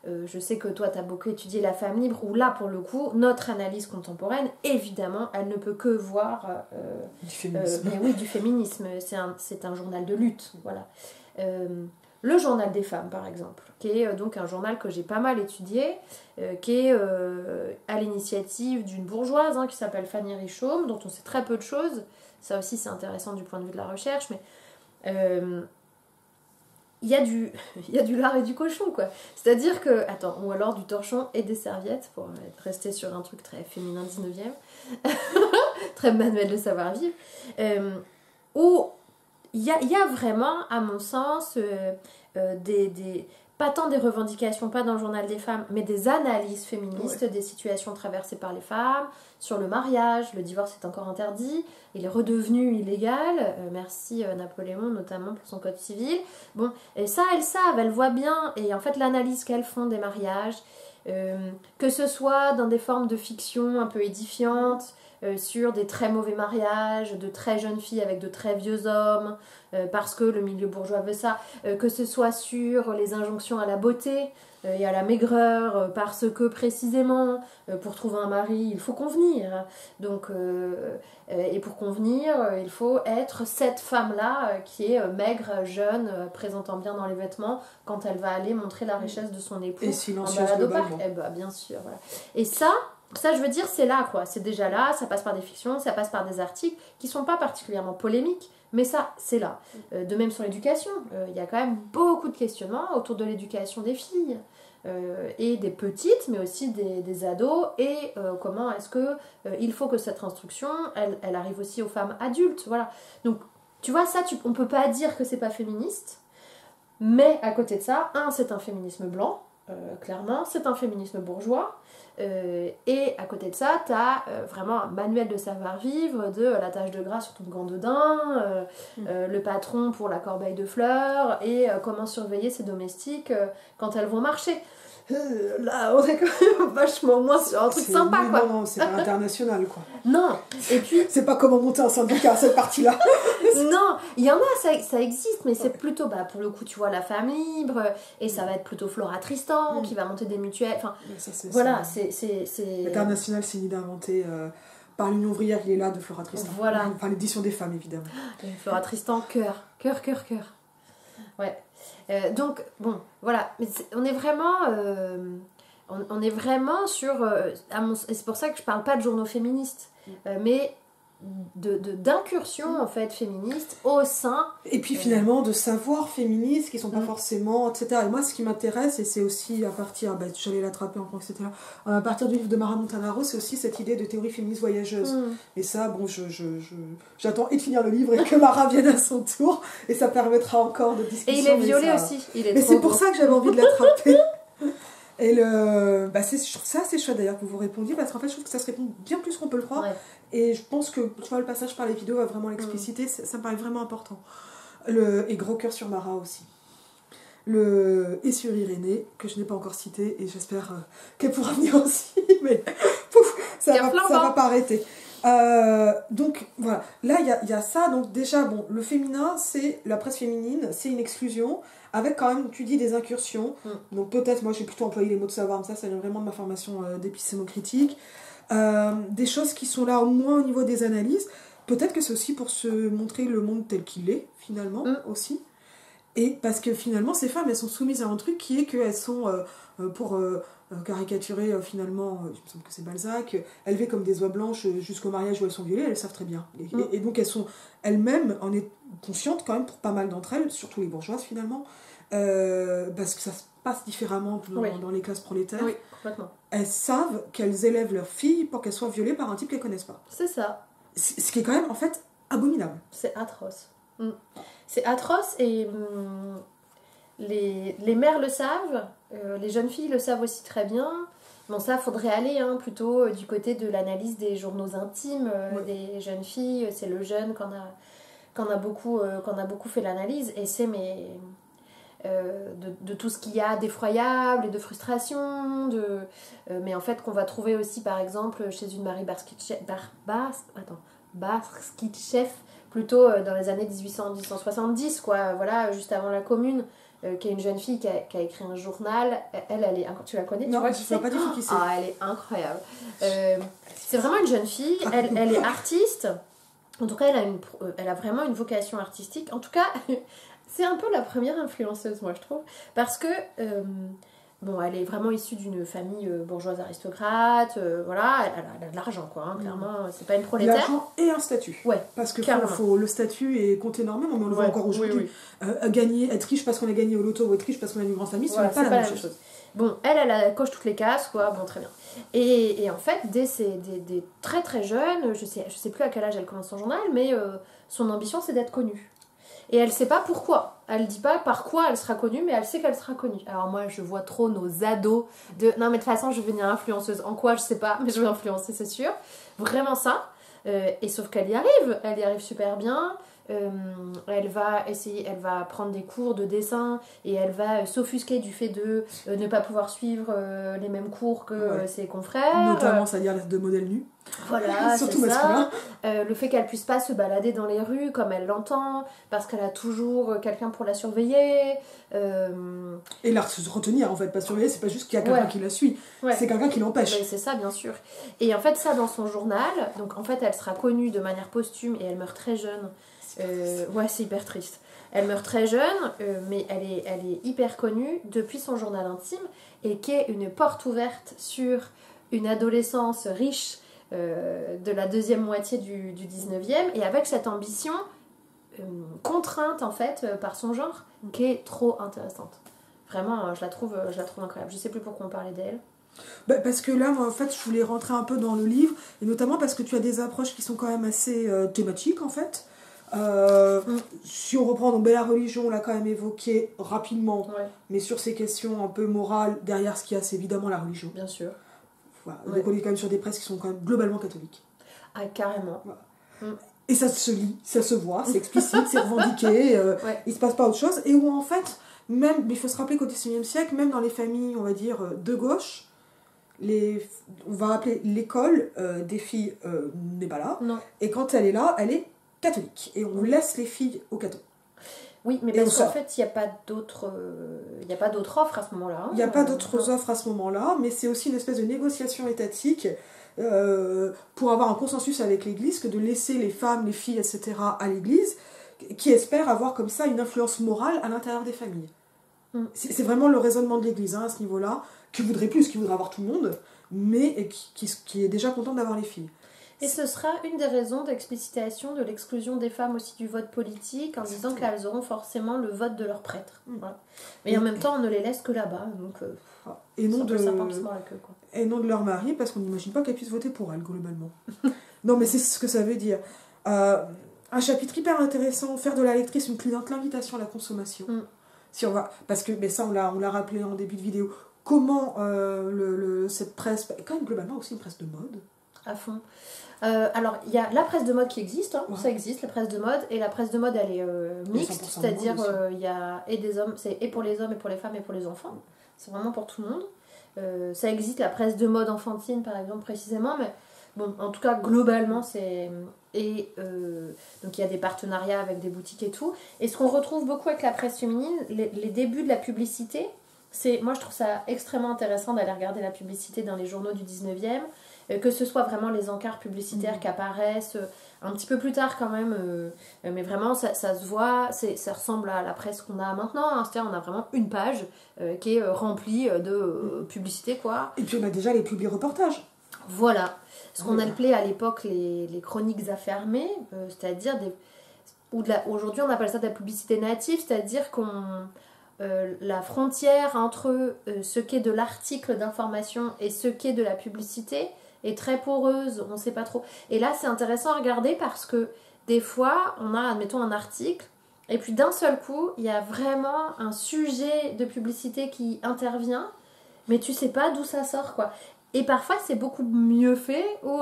je sais que toi, t'as beaucoup étudié la femme libre, où là, pour le coup, notre analyse contemporaine, évidemment, elle ne peut que voir... du féminisme. Mais oui, du féminisme. C'est un journal de lutte, voilà. Le journal des femmes, par exemple, qui est donc un journal que j'ai pas mal étudié, qui est à l'initiative d'une bourgeoise qui s'appelle Fanny Richaume, dont on sait très peu de choses. Ça aussi, c'est intéressant du point de vue de la recherche, mais il y a du lard et du cochon, quoi. C'est-à-dire que... Attends, ou alors du torchon et des serviettes, pour rester sur un truc très féminin 19e, très manuel de savoir-vivre, où... Il y a vraiment, à mon sens, pas tant des revendications, pas dans le journal des femmes, mais des analyses féministes des situations traversées par les femmes, sur le mariage, le divorce est encore interdit, il est redevenu illégal, merci Napoléon notamment pour son code civil. Bon, et ça, elles savent, elles voient bien, et en fait l'analyse qu'elles font des mariages, que ce soit dans des formes de fiction un peu édifiantes, sur des très mauvais mariages, de très jeunes filles avec de très vieux hommes, parce que le milieu bourgeois veut ça, que ce soit sur les injonctions à la beauté, et à la maigreur, parce que précisément, pour trouver un mari, il faut convenir. Donc, et pour convenir, il faut être cette femme-là qui est maigre, jeune, présentant bien dans les vêtements, quand elle va aller montrer la richesse de son époux. Et silencieuse globalement. Eh ben, bien sûr, voilà. Et ça, je veux dire, c'est là, quoi. C'est déjà là, ça passe par des fictions, ça passe par des articles qui sont pas particulièrement polémiques, mais ça, c'est là. De même sur l'éducation, il y a quand même beaucoup de questionnements autour de l'éducation des filles. Et des petites, mais aussi des ados, et comment est-ce que il faut que cette instruction, elle arrive aussi aux femmes adultes, voilà. Donc, tu vois, ça, on peut pas dire que c'est pas féministe, mais à côté de ça, c'est un féminisme blanc, clairement, c'est un féminisme bourgeois, et à côté de ça, t'as vraiment un manuel de savoir-vivre de la tâche de gras sur ton gant de daim, le patron pour la corbeille de fleurs, et comment surveiller ses domestiques quand elles vont marcher. Là, on est quand même vachement moins sur un truc sympa, quoi. Non, c'est pas international, quoi. Non, et puis... c'est pas comment monter un syndicat, cette partie-là. Non, il y en a, ça existe, mais c'est plutôt, pour le coup, tu vois, la femme libre, et ça va être plutôt Flora Tristan qui va monter des mutuelles, enfin, voilà, c'est... L'international, c'est une idée inventée par l'Union ouvrière, il est là, de Flora Tristan. Voilà. Enfin, l'édition des femmes, évidemment. Flora Tristan, cœur. Ouais. Donc, bon, voilà, mais on est vraiment... on est vraiment sur... et c'est pour ça que je parle pas de journaux féministes, mais... d'incursion en fait féministe au sein et puis finalement de savoirs féministes qui sont pas forcément, etc. Et moi ce qui m'intéresse, et c'est aussi à partir, j'allais l'attraper encore, etc., à partir du livre de Mara Montanaro, c'est aussi cette idée de théorie féministe voyageuse. Et ça, bon, j'attends et de finir le livre et que Mara vienne à son tour, et ça permettra encore de discuter. Et il est violet aussi, mais c'est pour ça que j'avais envie de l'attraper. Et je trouve ça assez chouette d'ailleurs que vous répondiez, parce qu'en fait je trouve que ça se répond bien plus qu'on peut le croire. Et je pense que, tu vois, le passage par les vidéos va vraiment l'expliciter, ça me paraît vraiment important. Et gros cœur sur Mara aussi. Et sur Irénée, que je n'ai pas encore cité, et j'espère qu'elle pourra venir aussi, mais pouf, ça va pas arrêter. Donc voilà, là il y a ça, donc déjà, bon, le féminin, c'est la presse féminine, c'est une exclusion, avec quand même, tu dis, des incursions. Donc peut-être, moi j'ai plutôt employé les mots de savoir, ça vient vraiment de ma formation d'épistémocritique. Des choses qui sont là au moins au niveau des analyses. Peut-être que c'est aussi pour se montrer le monde tel qu'il est, finalement, aussi. Et parce que finalement, ces femmes, elles sont soumises à un truc qui est qu'elles sont, pour caricaturer finalement, il me semble que c'est Balzac, élevées comme des oies blanches jusqu'au mariage où elles sont violées, elles le savent très bien. Et donc elles sont elles-mêmes, en est conscientes quand même pour pas mal d'entre elles, surtout les bourgeoises finalement, parce que ça se passe différemment dans les classes prolétaires. Oui, complètement. Elles savent qu'elles élèvent leurs filles pour qu'elles soient violées par un type qu'elles connaissent pas. C'est ça. Ce qui est quand même, en fait, abominable. C'est atroce. C'est atroce, et les mères le savent, les jeunes filles le savent aussi très bien. Bon, ça, faudrait aller plutôt du côté de l'analyse des journaux intimes des jeunes filles. C'est le jeune qu'on a beaucoup fait l'analyse, et c'est de tout ce qu'il y a d'effroyable et de frustration, mais en fait qu'on va trouver aussi par exemple chez une Marie Barskitchev, plutôt dans les années 1870, quoi, voilà, juste avant la Commune, qui est une jeune fille qui a écrit un journal. Elle est... Tu la connais? Non, je ne sais pas du tout qui c'est. Ah, elle est incroyable. C'est vraiment une jeune fille, elle est artiste. En tout cas, elle a vraiment une vocation artistique. En tout cas, c'est un peu la première influenceuse, moi, je trouve. Parce que, elle est vraiment issue d'une famille bourgeoise aristocrate. Voilà, elle a de l'argent, quoi. Clairement, c'est pas une prolétaire. L'argent et un statut. Ouais, parce que le statut compte énormément, mais on le voit encore aujourd'hui. Être riche parce qu'on a gagné au loto ou être riche parce qu'on a une grande famille, c'est pas la même chose. Bon, elle coche toutes les cases, quoi. Bon, très bien. Et en fait, dès très très jeune, je sais plus à quel âge elle commence son journal, mais son ambition, c'est d'être connue. Et elle sait pas pourquoi. Elle dit pas par quoi elle sera connue, mais elle sait qu'elle sera connue. Alors moi, je vois trop nos ados non, mais de toute façon, je vais devenir influenceuse. En quoi, je sais pas, mais je vais influencer, c'est sûr. Vraiment ça. Et sauf qu'elle y arrive. Elle y arrive super bien. elle va prendre des cours de dessin et elle va s'offusquer du fait de ne pas pouvoir suivre les mêmes cours que ses confrères. Notamment, c'est-à-dire de modèles nus. Voilà, surtout c'est masculin. ça. Le fait qu'elle puisse pas se balader dans les rues comme elle l'entend, parce qu'elle a toujours quelqu'un pour la surveiller. Et la retenir, en fait, pas surveiller, c'est pas juste qu'il y a quelqu'un qui la suit, c'est quelqu'un qui l'empêche. C'est ça, bien sûr. Et en fait, ça, dans son journal, donc en fait, elle sera connue de manière posthume et elle meurt très jeune. C'est hyper triste. Elle meurt très jeune, mais elle est hyper connue depuis son journal intime et qui est une porte ouverte sur une adolescence riche de la deuxième moitié du 19e et avec cette ambition contrainte en fait par son genre qui est trop intéressante. Vraiment, je la trouve incroyable. Je sais plus pourquoi on parlait d'elle. Parce que là, moi, en fait, je voulais rentrer un peu dans le livre, et notamment parce que tu as des approches qui sont quand même assez thématiques, en fait. Si on reprend, donc, la religion, on l'a quand même évoqué rapidement, mais sur ces questions un peu morales, derrière ce qu'il y a, c'est évidemment la religion. Bien sûr. Voilà. Donc on est quand même sur des presses qui sont quand même globalement catholiques. Ah, carrément. Voilà. Et ça se lit, ça se voit, c'est explicite, c'est revendiqué, il se passe pas autre chose, et où en fait, même, il faut se rappeler qu'au XIXe siècle, même dans les familles, on va dire, de gauche, on va appeler l'école des filles n'est pas là, et quand elle est là, elle est catholique, et on laisse les filles au catho. Oui, mais parce qu'en fait, il n'y a pas d'autres offres à ce moment-là. Il n'y a pas d'autres offres à ce moment-là, mais c'est aussi une espèce de négociation étatique pour avoir un consensus avec l'Église que de laisser les femmes, les filles, etc. à l'Église, qui espèrent avoir comme ça une influence morale à l'intérieur des familles. C'est vraiment le raisonnement de l'Église à ce niveau-là, qui voudrait avoir tout le monde, mais qui est déjà contente d'avoir les filles. Et ce sera une des raisons d'explicitation de l'exclusion des femmes aussi du vote politique, en disant qu'elles auront forcément le vote de leur prêtre. Voilà. Mais en même temps, on ne les laisse que là-bas, donc et non de quoi. Et non de leur mari, parce qu'on n'imagine pas qu'elles puissent voter pour elles, globalement. Non, mais c'est ce que ça veut dire. Un chapitre hyper intéressant, faire de la lectrice une cliente, l'invitation à la consommation. Si on va, parce que mais ça, on l'a rappelé en début de vidéo, comment cette presse, quand même globalement aussi une presse de mode. À fond. Alors, il y a la presse de mode qui existe, ça existe, la presse de mode, et la presse de mode, elle est mixte, c'est-à-dire il y a et des hommes, c'est et pour les hommes, et pour les femmes, et pour les enfants. C'est vraiment pour tout le monde. Ça existe, la presse de mode enfantine, par exemple, précisément, mais bon, en tout cas, globalement, c'est... donc il y a des partenariats avec des boutiques et tout. Et ce qu'on retrouve beaucoup avec la presse féminine, les débuts de la publicité, moi je trouve ça extrêmement intéressant d'aller regarder la publicité dans les journaux du 19e, que ce soit vraiment les encarts publicitaires qui apparaissent un petit peu plus tard quand même, mais vraiment ça se voit, ça ressemble à la presse qu'on a maintenant, hein, c'est-à-dire on a vraiment une page qui est remplie de publicité, quoi. Et puis on a déjà les publi-reportages. Voilà, ce qu'on appelait à l'époque les chroniques affermées, c'est-à-dire aujourd'hui on appelle ça de la publicité native, c'est-à-dire la frontière entre ce qu'est de l'article d'information et ce qu'est de la publicité est très poreuse, on ne sait pas trop. Et là, c'est intéressant à regarder parce que des fois, on a, admettons, un article, et puis d'un seul coup, il y a vraiment un sujet de publicité qui intervient, mais tu sais pas d'où ça sort, quoi. Et parfois, c'est beaucoup mieux fait, où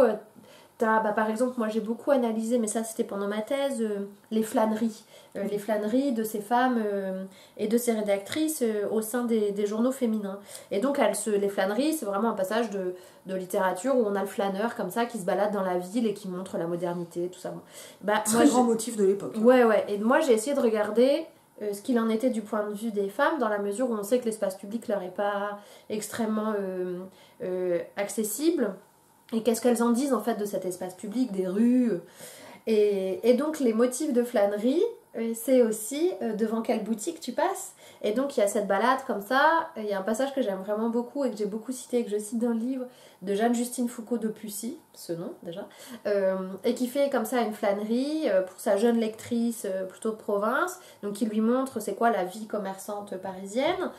par exemple, moi j'ai beaucoup analysé, mais ça c'était pendant ma thèse, les flâneries. Les flâneries de ces femmes et de ces rédactrices au sein des journaux féminins. Et donc les flâneries, c'est vraiment un passage de littérature où on a le flâneur comme ça qui se balade dans la ville et qui montre la modernité, tout ça. Très grand motif de l'époque. Ouais. Et moi j'ai essayé de regarder ce qu'il en était du point de vue des femmes, dans la mesure où on sait que l'espace public leur est pas extrêmement accessible. Et qu'est-ce qu'elles en disent en fait de cet espace public, des rues. Et donc les motifs de flânerie, c'est aussi devant quelle boutique tu passes. Et donc il y a cette balade comme ça, il y a un passage que j'aime vraiment beaucoup et que j'ai beaucoup cité et que je cite dans le livre de Jeanne-Justine Foucault de Pussy, ce nom déjà, et qui fait comme ça une flânerie pour sa jeune lectrice plutôt de province, donc qui lui montre c'est quoi la vie commerçante parisienne,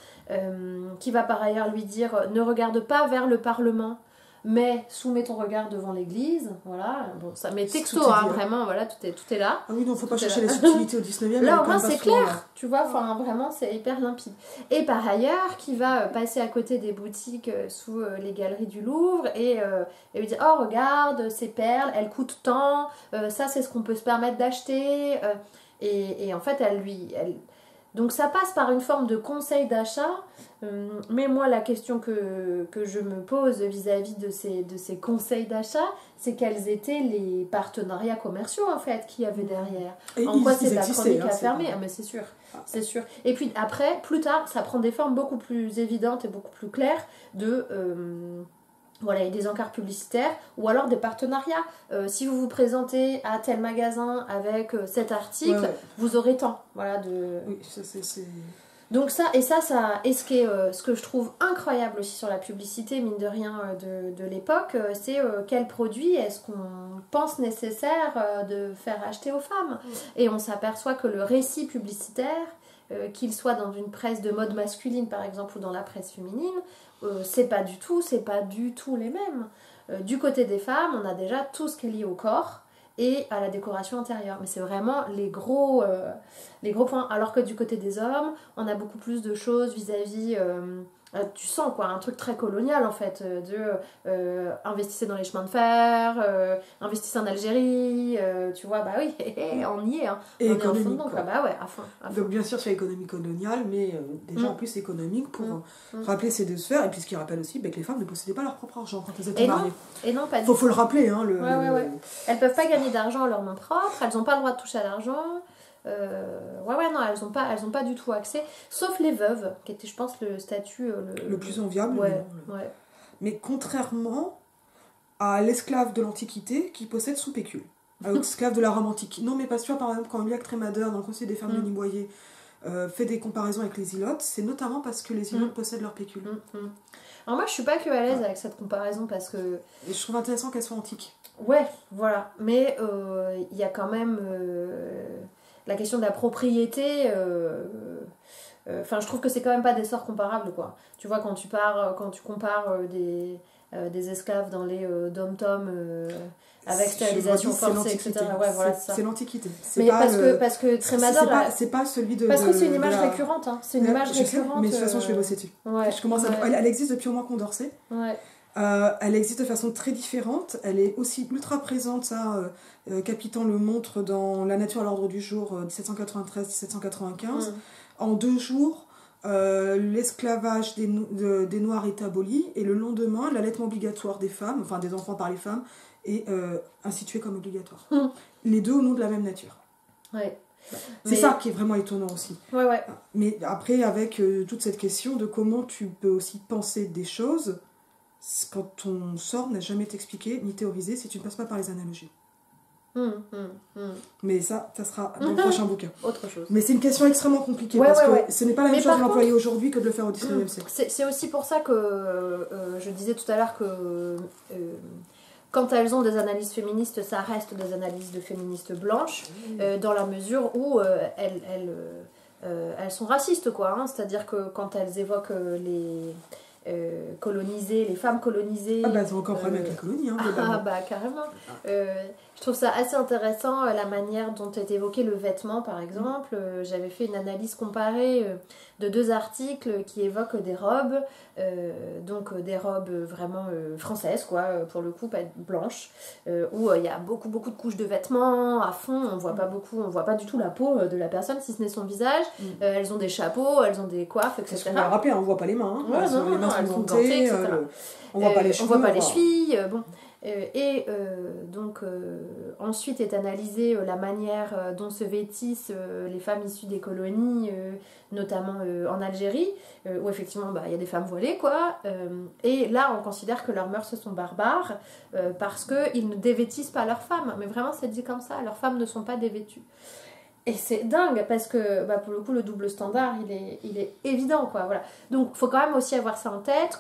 qui va par ailleurs lui dire ne regarde pas vers le Parlement, mais soumets ton regard devant l'église, voilà, bon, ça met texto, Tout est dit, hein, vraiment, voilà, tout est là. Ah oui, non, faut pas chercher les subtilités au 19e. Là, au moins, c'est clair, tu vois, enfin, vraiment, c'est hyper limpide. Et par ailleurs, qui va passer à côté des boutiques sous les galeries du Louvre et lui dire, oh, regarde, ces perles, elles coûtent tant, ça, c'est ce qu'on peut se permettre d'acheter. Et en fait, donc ça passe par une forme de conseil d'achat, mais moi la question que je me pose vis-à-vis de ces conseils d'achat, c'est quels étaient les partenariats commerciaux en fait qu'il y avait derrière. Et en quoi c'est la chronique hein, à fermer, ah, mais c'est sûr, c'est sûr. Et puis après, plus tard, ça prend des formes beaucoup plus évidentes et beaucoup plus claires de... Voilà, il y a des encarts publicitaires ou alors des partenariats. Si vous vous présentez à tel magasin avec cet article, vous aurez tant. Voilà, Oui, ça c'est... Donc ça, et ce que je trouve incroyable aussi sur la publicité, mine de rien, de l'époque, c'est quel produit est-ce qu'on pense nécessaire de faire acheter aux femmes. Et on s'aperçoit que le récit publicitaire, qu'il soit dans une presse de mode masculine par exemple ou dans la presse féminine, c'est pas du tout les mêmes. Du côté des femmes, on a déjà tout ce qui est lié au corps et à la décoration intérieure, mais c'est vraiment les gros points, alors que du côté des hommes, on a beaucoup plus de choses vis-à-vis tu sens quoi, un truc très colonial en fait, investissez dans les chemins de fer, investissez en Algérie, tu vois, bah oui, on y est, hein. Et on est en fond économique, donc, bah ouais, à fond. Donc bien sûr sur l'économie coloniale, mais déjà en plus économique pour rappeler ces deux sphères, et puis ce qui rappelle aussi que les femmes ne possédaient pas leur propre argent quand elles étaient mariées. Et non, pas du tout. Faut le rappeler, hein. Ouais. Elles peuvent pas gagner d'argent à leur nom propre, elles n'ont pas le droit de toucher à l'argent. Non, elles ont pas du tout accès, sauf les veuves, qui était, je pense, le statut le plus enviable. Ouais. Mais contrairement à l'esclave de l'Antiquité qui possède son pécule, à l'esclave de la Rome antique. Non, mais parce que tu vois, par exemple, quand Jacques Trémader, dans le Conseil des femmes de Limoyer, fait des comparaisons avec les ilotes, c'est notamment parce que les ilotes possèdent leur pécule. Alors moi, je suis pas que à l'aise avec cette comparaison parce que... Et je trouve intéressant qu'elle soit antique. Ouais, voilà. Mais il y a quand même... la question de la propriété, je trouve que c'est quand même pas des sorts comparables, quoi. Tu vois, quand tu compares des esclaves dans les dom-tom avec stérilisation forcée, etc. Ouais, voilà, c'est l'Antiquité. Mais parce que Trémader... C'est pas celui de... Parce que c'est une image récurrente, hein. C'est une image récurrente. Mais de toute façon, je vais bosser dessus. Elle existe depuis au moins Condorcet. Ouais. Elle existe de façon très différente. Elle est aussi ultra présente, ça... Capitan le montre dans La nature à l'ordre du jour 1793-1795. En 2 jours, l'esclavage des Noirs est aboli et le lendemain, l'allaitement obligatoire des femmes, enfin des enfants par les femmes, est institué comme obligatoire. Les deux au nom de la même nature. Ouais. C'est ça qui est vraiment étonnant aussi. Ouais. Mais après, avec toute cette question de comment tu peux aussi penser des choses quand ton sort n'a jamais été expliqué ni théorisé si tu ne passes pas par les analogies. Mais ça sera dans le prochain bouquin. Autre chose. Mais c'est une question extrêmement compliquée parce que ce n'est pas la même chose de l'employer aujourd'hui que de le faire au 19e siècle. C'est aussi pour ça que je disais tout à l'heure que quand elles ont des analyses féministes, ça reste des analyses de féministes blanches, dans la mesure où elles sont racistes, quoi. Hein. C'est-à-dire que quand elles évoquent les femmes colonisées... elles ont encore problème avec la colonie. Hein, carrément. Je trouve ça assez intéressant, la manière dont est évoqué le vêtement, par exemple. J'avais fait une analyse comparée de 2 articles qui évoquent des robes, donc des robes vraiment françaises, quoi, pour le coup, pas blanches, où il y a beaucoup de couches de vêtements à fond, on voit pas du tout la peau de la personne, si ce n'est son visage. Elles ont des chapeaux, elles ont des coiffes, etc. On va le rappeler, on voit pas les mains. Les mains sont gantées, etc. On voit pas les cheveux. On voit pas les chevilles, bon... ensuite est analysée la manière dont se vêtissent les femmes issues des colonies, notamment en Algérie, où effectivement il y a des femmes voilées, quoi. Et là, on considère que leurs mœurs sont barbares parce qu'ils ne dévêtissent pas leurs femmes. Mais vraiment, c'est dit comme ça, leurs femmes ne sont pas dévêtues. Et c'est dingue parce que pour le coup, le double standard, il est évident, quoi. Voilà. Donc, il faut quand même aussi avoir ça en tête.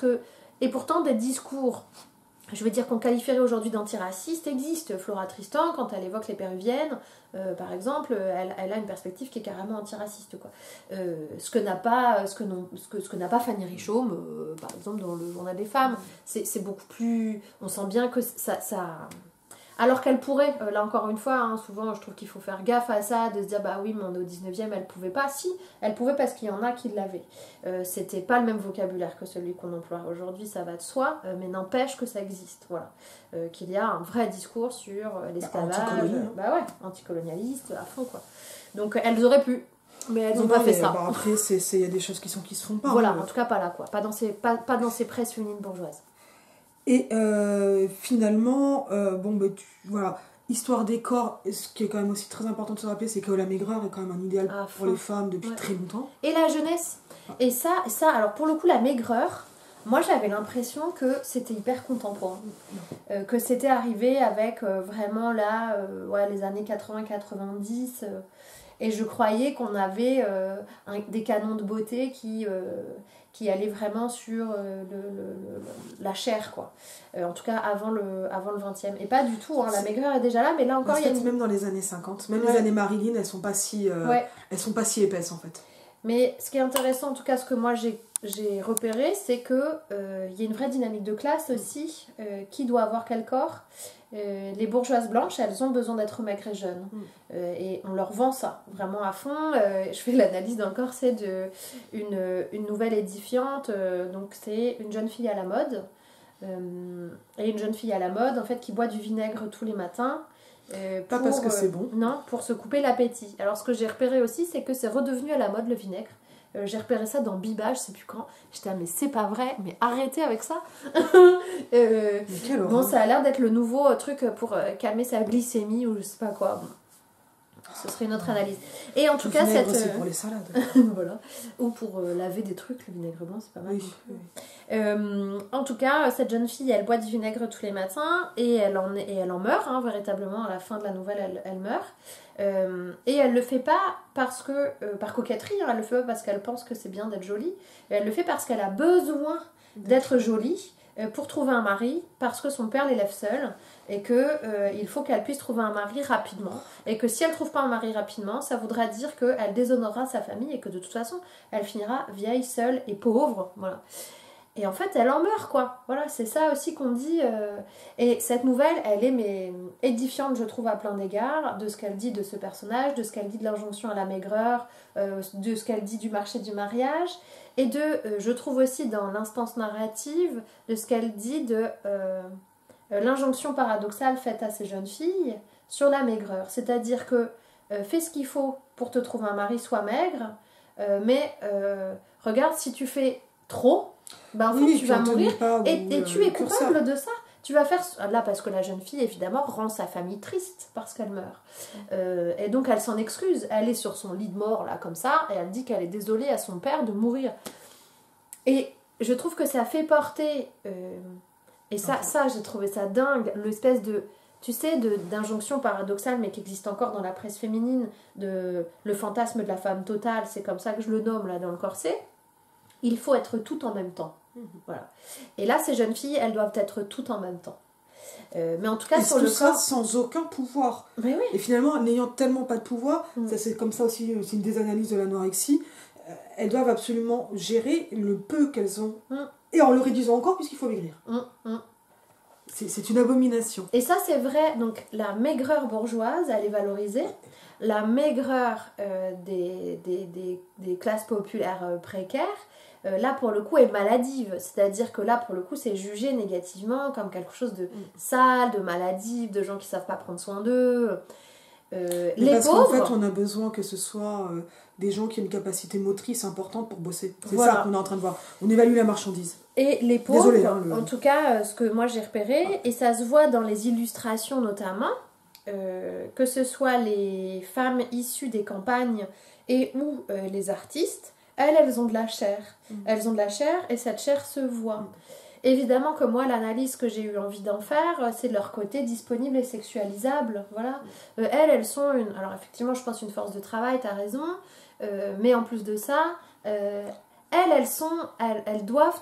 Et pourtant, des discours je veux dire qu'on qualifierait aujourd'hui d'antiraciste existe. Flora Tristan, quand elle évoque les péruviennes, par exemple, elle a une perspective qui est carrément antiraciste, quoi. Ce que n'a pas Fanny Richomme, par exemple, dans le Journal des femmes. C'est beaucoup plus... On sent bien que ça... Alors qu'elle pourrait, là encore une fois, hein, souvent je trouve qu'il faut faire gaffe à ça, de se dire bah oui, mais on est au 19e, elle pouvait pas. Si, elle pouvait parce qu'il y en a qui l'avaient. C'était pas le même vocabulaire que celui qu'on emploie aujourd'hui, ça va de soi, mais n'empêche que ça existe, voilà. Qu'il y a un vrai discours sur l'esclavage, anticolonialiste, à fond, quoi. Donc elles auraient pu, mais elles n'ont pas fait ça. Bah, après, il y a des choses qui se font pas. Voilà, en tout cas pas là, quoi. Pas dans ces presses féminines bourgeoises. Et finalement, voilà, histoire des corps, ce qui est quand même aussi très important de se rappeler, c'est que la maigreur est quand même un idéal pour les femmes depuis très longtemps. Et la jeunesse. Et ça, alors pour le coup, la maigreur, moi j'avais l'impression que c'était hyper contemporain. Que c'était arrivé avec vraiment là, les années 80-90. Et je croyais qu'on avait des canons de beauté qui allaient vraiment sur la chair, quoi. En tout cas, avant le 20e. Et pas du tout, hein, la maigreur est déjà là, mais là encore, il y a... Même dans les années 50, même les années Marilyn, elles sont pas si épaisses, en fait. Mais ce qui est intéressant, en tout cas, ce que moi j'ai repéré, c'est qu'il y a une vraie dynamique de classe aussi. Qui doit avoir quel corps? Les bourgeoises blanches, elles ont besoin d'être maigres et jeunes. Et on leur vend ça vraiment à fond. Je fais l'analyse d'un corset d'une nouvelle édifiante. Donc c'est une jeune fille à la mode. Et une jeune fille à la mode, en fait, qui boit du vinaigre tous les matins. Pas parce que c'est bon. Non, pour se couper l'appétit. Alors ce que j'ai repéré aussi, c'est que c'est redevenu à la mode le vinaigre. J'ai repéré ça dans Biba, je sais plus quand. J'étais mais c'est pas vrai, mais arrêtez avec ça. Bon, ça a l'air d'être le nouveau truc pour calmer sa glycémie ou je sais pas quoi. Bon. Ce serait une autre analyse. Et en tout cas, c'est pour les salades. Voilà. Ou pour laver des trucs, le vinaigre blanc, c'est pas mal. Oui. En tout cas, cette jeune fille, elle boit du vinaigre tous les matins et elle en meurt, hein, véritablement. À la fin de la nouvelle, elle meurt. Et elle le fait pas parce que par coquetterie, hein, elle le fait pas parce qu'elle pense que c'est bien d'être jolie. Elle le fait parce qu'elle a besoin d'être jolie pour trouver un mari, parce que son père l'élève seule et que il faut qu'elle puisse trouver un mari rapidement, et que si elle trouve pas un mari rapidement, ça voudra dire qu'elle déshonorera sa famille et que de toute façon elle finira vieille, seule et pauvre, voilà. Et en fait, elle en meurt, quoi. Voilà, c'est ça aussi qu'on dit. Et cette nouvelle, elle est édifiante, je trouve, à plein d'égards, de ce qu'elle dit de ce personnage, de ce qu'elle dit de l'injonction à la maigreur, de ce qu'elle dit du marché du mariage, et je trouve aussi dans l'instance narrative, de ce qu'elle dit de l'injonction paradoxale faite à ces jeunes filles sur la maigreur. C'est-à-dire que fais ce qu'il faut pour te trouver un mari, sois maigre, mais regarde, si tu fais trop... en fait, tu vas mourir et tu es coupable de ça. Tu vas faire là parce que la jeune fille évidemment rend sa famille triste parce qu'elle meurt et donc elle s'en excuse. Elle est sur son lit de mort là comme ça et elle dit qu'elle est désolée à son père de mourir. Et je trouve que ça fait porter et ça j'ai trouvé ça dingue, l'espèce de d'injonction paradoxale mais qui existe encore dans la presse féminine, de le fantasme de la femme totale, c'est comme ça que je le nomme là dans le corset. Il faut être tout en même temps. Voilà. Et là, ces jeunes filles, elles doivent être toutes en même temps. Mais en tout cas, sur le corps... sans aucun pouvoir. Mais oui. Et finalement, n'ayant tellement pas de pouvoir, ça c'est comme ça aussi une des analyses de l'anorexie, elles doivent absolument gérer le peu qu'elles ont. Et en le réduisant encore, puisqu'il faut maigrir. C'est une abomination. Et ça, c'est vrai. Donc, la maigreur bourgeoise, elle est valorisée. La maigreur des classes populaires précaires, là pour le coup est maladive, c'est-à-dire que là pour le coup c'est jugé négativement comme quelque chose de sale, de maladif, de gens qui savent pas prendre soin d'eux. Les parce pauvres, qu'en fait on a besoin que ce soit des gens qui ont une capacité motrice importante pour bosser, c'est ça qu'on est en train de voir, on évalue la marchandise. Et les pauvres, en tout cas ce que moi j'ai repéré, et ça se voit dans les illustrations notamment, que ce soit les femmes issues des campagnes et ou les artistes, elles ont de la chair. Elles ont de la chair et cette chair se voit. Évidemment que moi, l'analyse que j'ai eu envie d'en faire, c'est de leur côté disponible et sexualisable. Voilà. Elles sont alors effectivement, je pense une force de travail, t'as raison. Mais en plus de ça, elles doivent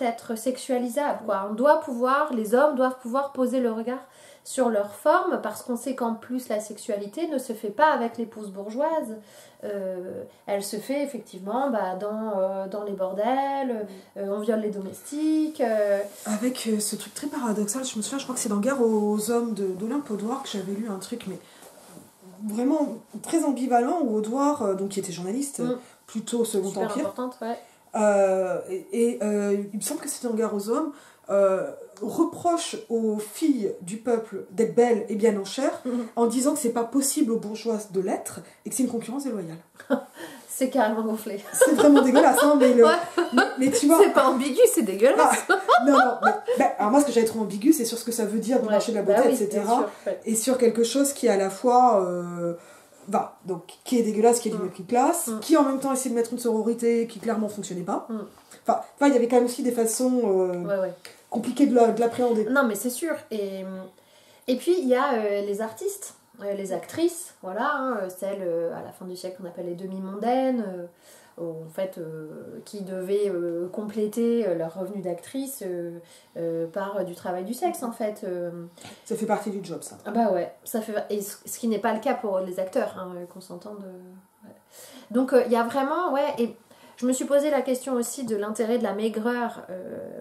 être sexualisables, quoi. Les hommes doivent pouvoir poser le regard sur leur forme, parce qu'on sait qu'en plus la sexualité ne se fait pas avec l'épouse bourgeoise. Elle se fait effectivement dans les bordels, on viole les domestiques. Avec ce truc très paradoxal, je me souviens, je crois que c'est dans Guerre aux hommes d'Olympe Audouard que j'avais lu un truc, mais vraiment très ambivalent, où Audouard, donc qui était journaliste, plutôt Second Super Empire, importante, ouais. il me semble que c'était dans Guerre aux hommes, reproche aux filles du peuple d'être belles et bien en chair, en disant que c'est pas possible aux bourgeoises de l'être et que c'est une concurrence déloyale. C'est carrément gonflé. C'est vraiment dégueulasse, hein, mais tu vois... C'est pas ambigu, c'est dégueulasse. Non, alors moi, ce que j'avais trouvé ambigu, c'est sur ce que ça veut dire du marché de la beauté, etc. Sûr, et sur quelque chose qui est à la fois... donc, qui est dégueulasse, qui est du mépris de classe, qui en même temps essaie de mettre une sororité qui clairement fonctionnait pas. Enfin, il y avait quand même aussi des façons compliquées de l'appréhender. Non, mais c'est sûr. Et puis, il y a les artistes, les actrices, voilà, hein, celles à la fin du siècle qu'on appelle les demi-mondaines, en fait, qui devaient compléter leur revenu d'actrice par du travail du sexe, en fait. Ça fait partie du job, ça. Ah bah ouais, ça fait... Et ce qui n'est pas le cas pour les acteurs, hein, qu'on s'entende. Ouais. Donc, il y a vraiment, et je me suis posé la question aussi de l'intérêt de la maigreur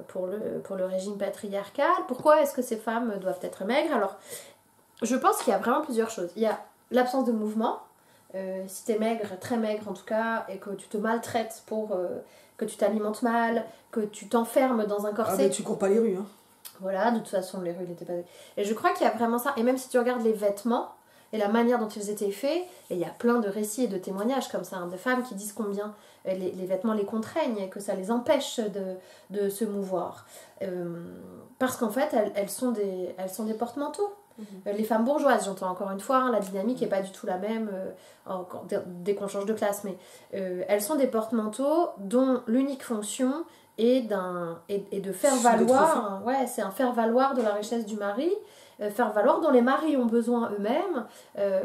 pour le régime patriarcal. Pourquoi est-ce que ces femmes doivent être maigres? Alors, je pense qu'il y a vraiment plusieurs choses. Il y a l'absence de mouvement. Si t'es maigre, très maigre en tout cas, et que tu te maltraites que tu t'alimentes mal, que tu t'enfermes dans un corset. Ah mais tu cours pas les rues, hein. Voilà, de toute façon les rues n'étaient pas... Et je crois qu'il y a vraiment ça. Et même si tu regardes les vêtements et la manière dont ils étaient faits, et il y a plein de récits et de témoignages comme ça, hein, de femmes qui disent combien les vêtements les contraignent et que ça les empêche de se mouvoir. Parce qu'en fait, elles sont des porte-manteaux. Les femmes bourgeoises, j'entends encore une fois, hein, la dynamique n'est pas du tout la même dès qu'on change de classe, mais elles sont des porte-manteaux dont l'unique fonction est de faire valoir, c'est un faire valoir de la richesse du mari, faire valoir dont les maris ont besoin eux-mêmes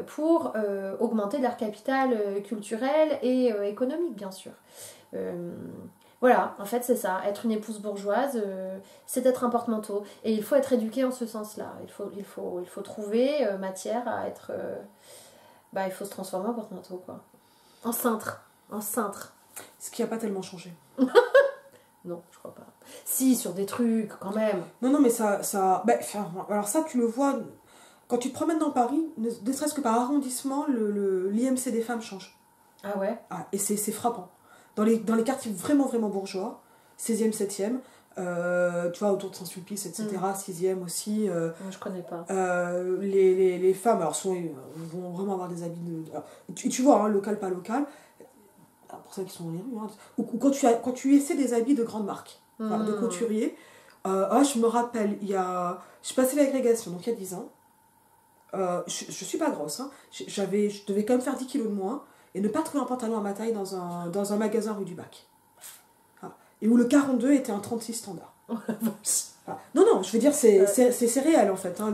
pour augmenter leur capital culturel et économique, bien sûr. Voilà, en fait c'est ça, être une épouse bourgeoise, c'est être un porte-manteau. Et il faut être éduqué en ce sens-là. Il faut trouver matière à être... il faut se transformer en porte-manteau, quoi. En cintre. Ce qui n'a pas tellement changé. Non, je crois pas. Si, sur des trucs, quand même. Non, mais ça... alors ça, tu le vois... Quand tu te promènes dans Paris, ne serait-ce que par arrondissement, l'IMC des femmes change. Ah ouais? Et c'est frappant. Dans les quartiers vraiment, vraiment bourgeois, 16e, 7e, tu vois, autour de Saint-Sulpice, etc., 6e aussi. Je connais pas. Les femmes, alors, vont vraiment avoir des habits de... Alors, tu vois, hein, local, pas local, pour celles qui sont dans les rues, hein, ou quand tu essaies des habits de grande marque, de couturier, je me rappelle, je suis passée l'agrégation, donc il y a 10 ans, je suis pas grosse, hein, je devais quand même faire 10 kilos de moins, et ne pas trouver un pantalon à ma taille dans un magasin rue du Bac. Et où le 42 était un 36 standard. Non, je veux dire, c'est réel en fait. Hein,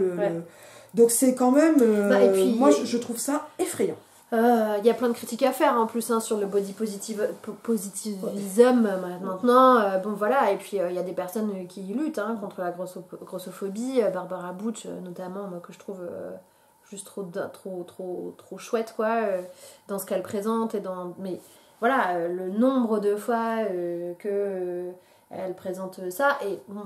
donc c'est quand même... puis, moi, je trouve ça effrayant. Il y a plein de critiques à faire en plus, hein, sur le body positivism maintenant. Bon voilà, et puis il y a des personnes qui luttent, hein, contre la grossophobie. Barbara Butch notamment, moi, que je trouve... juste trop chouette, quoi, dans ce qu'elle présente mais voilà, le nombre de fois que elle présente ça, et bon,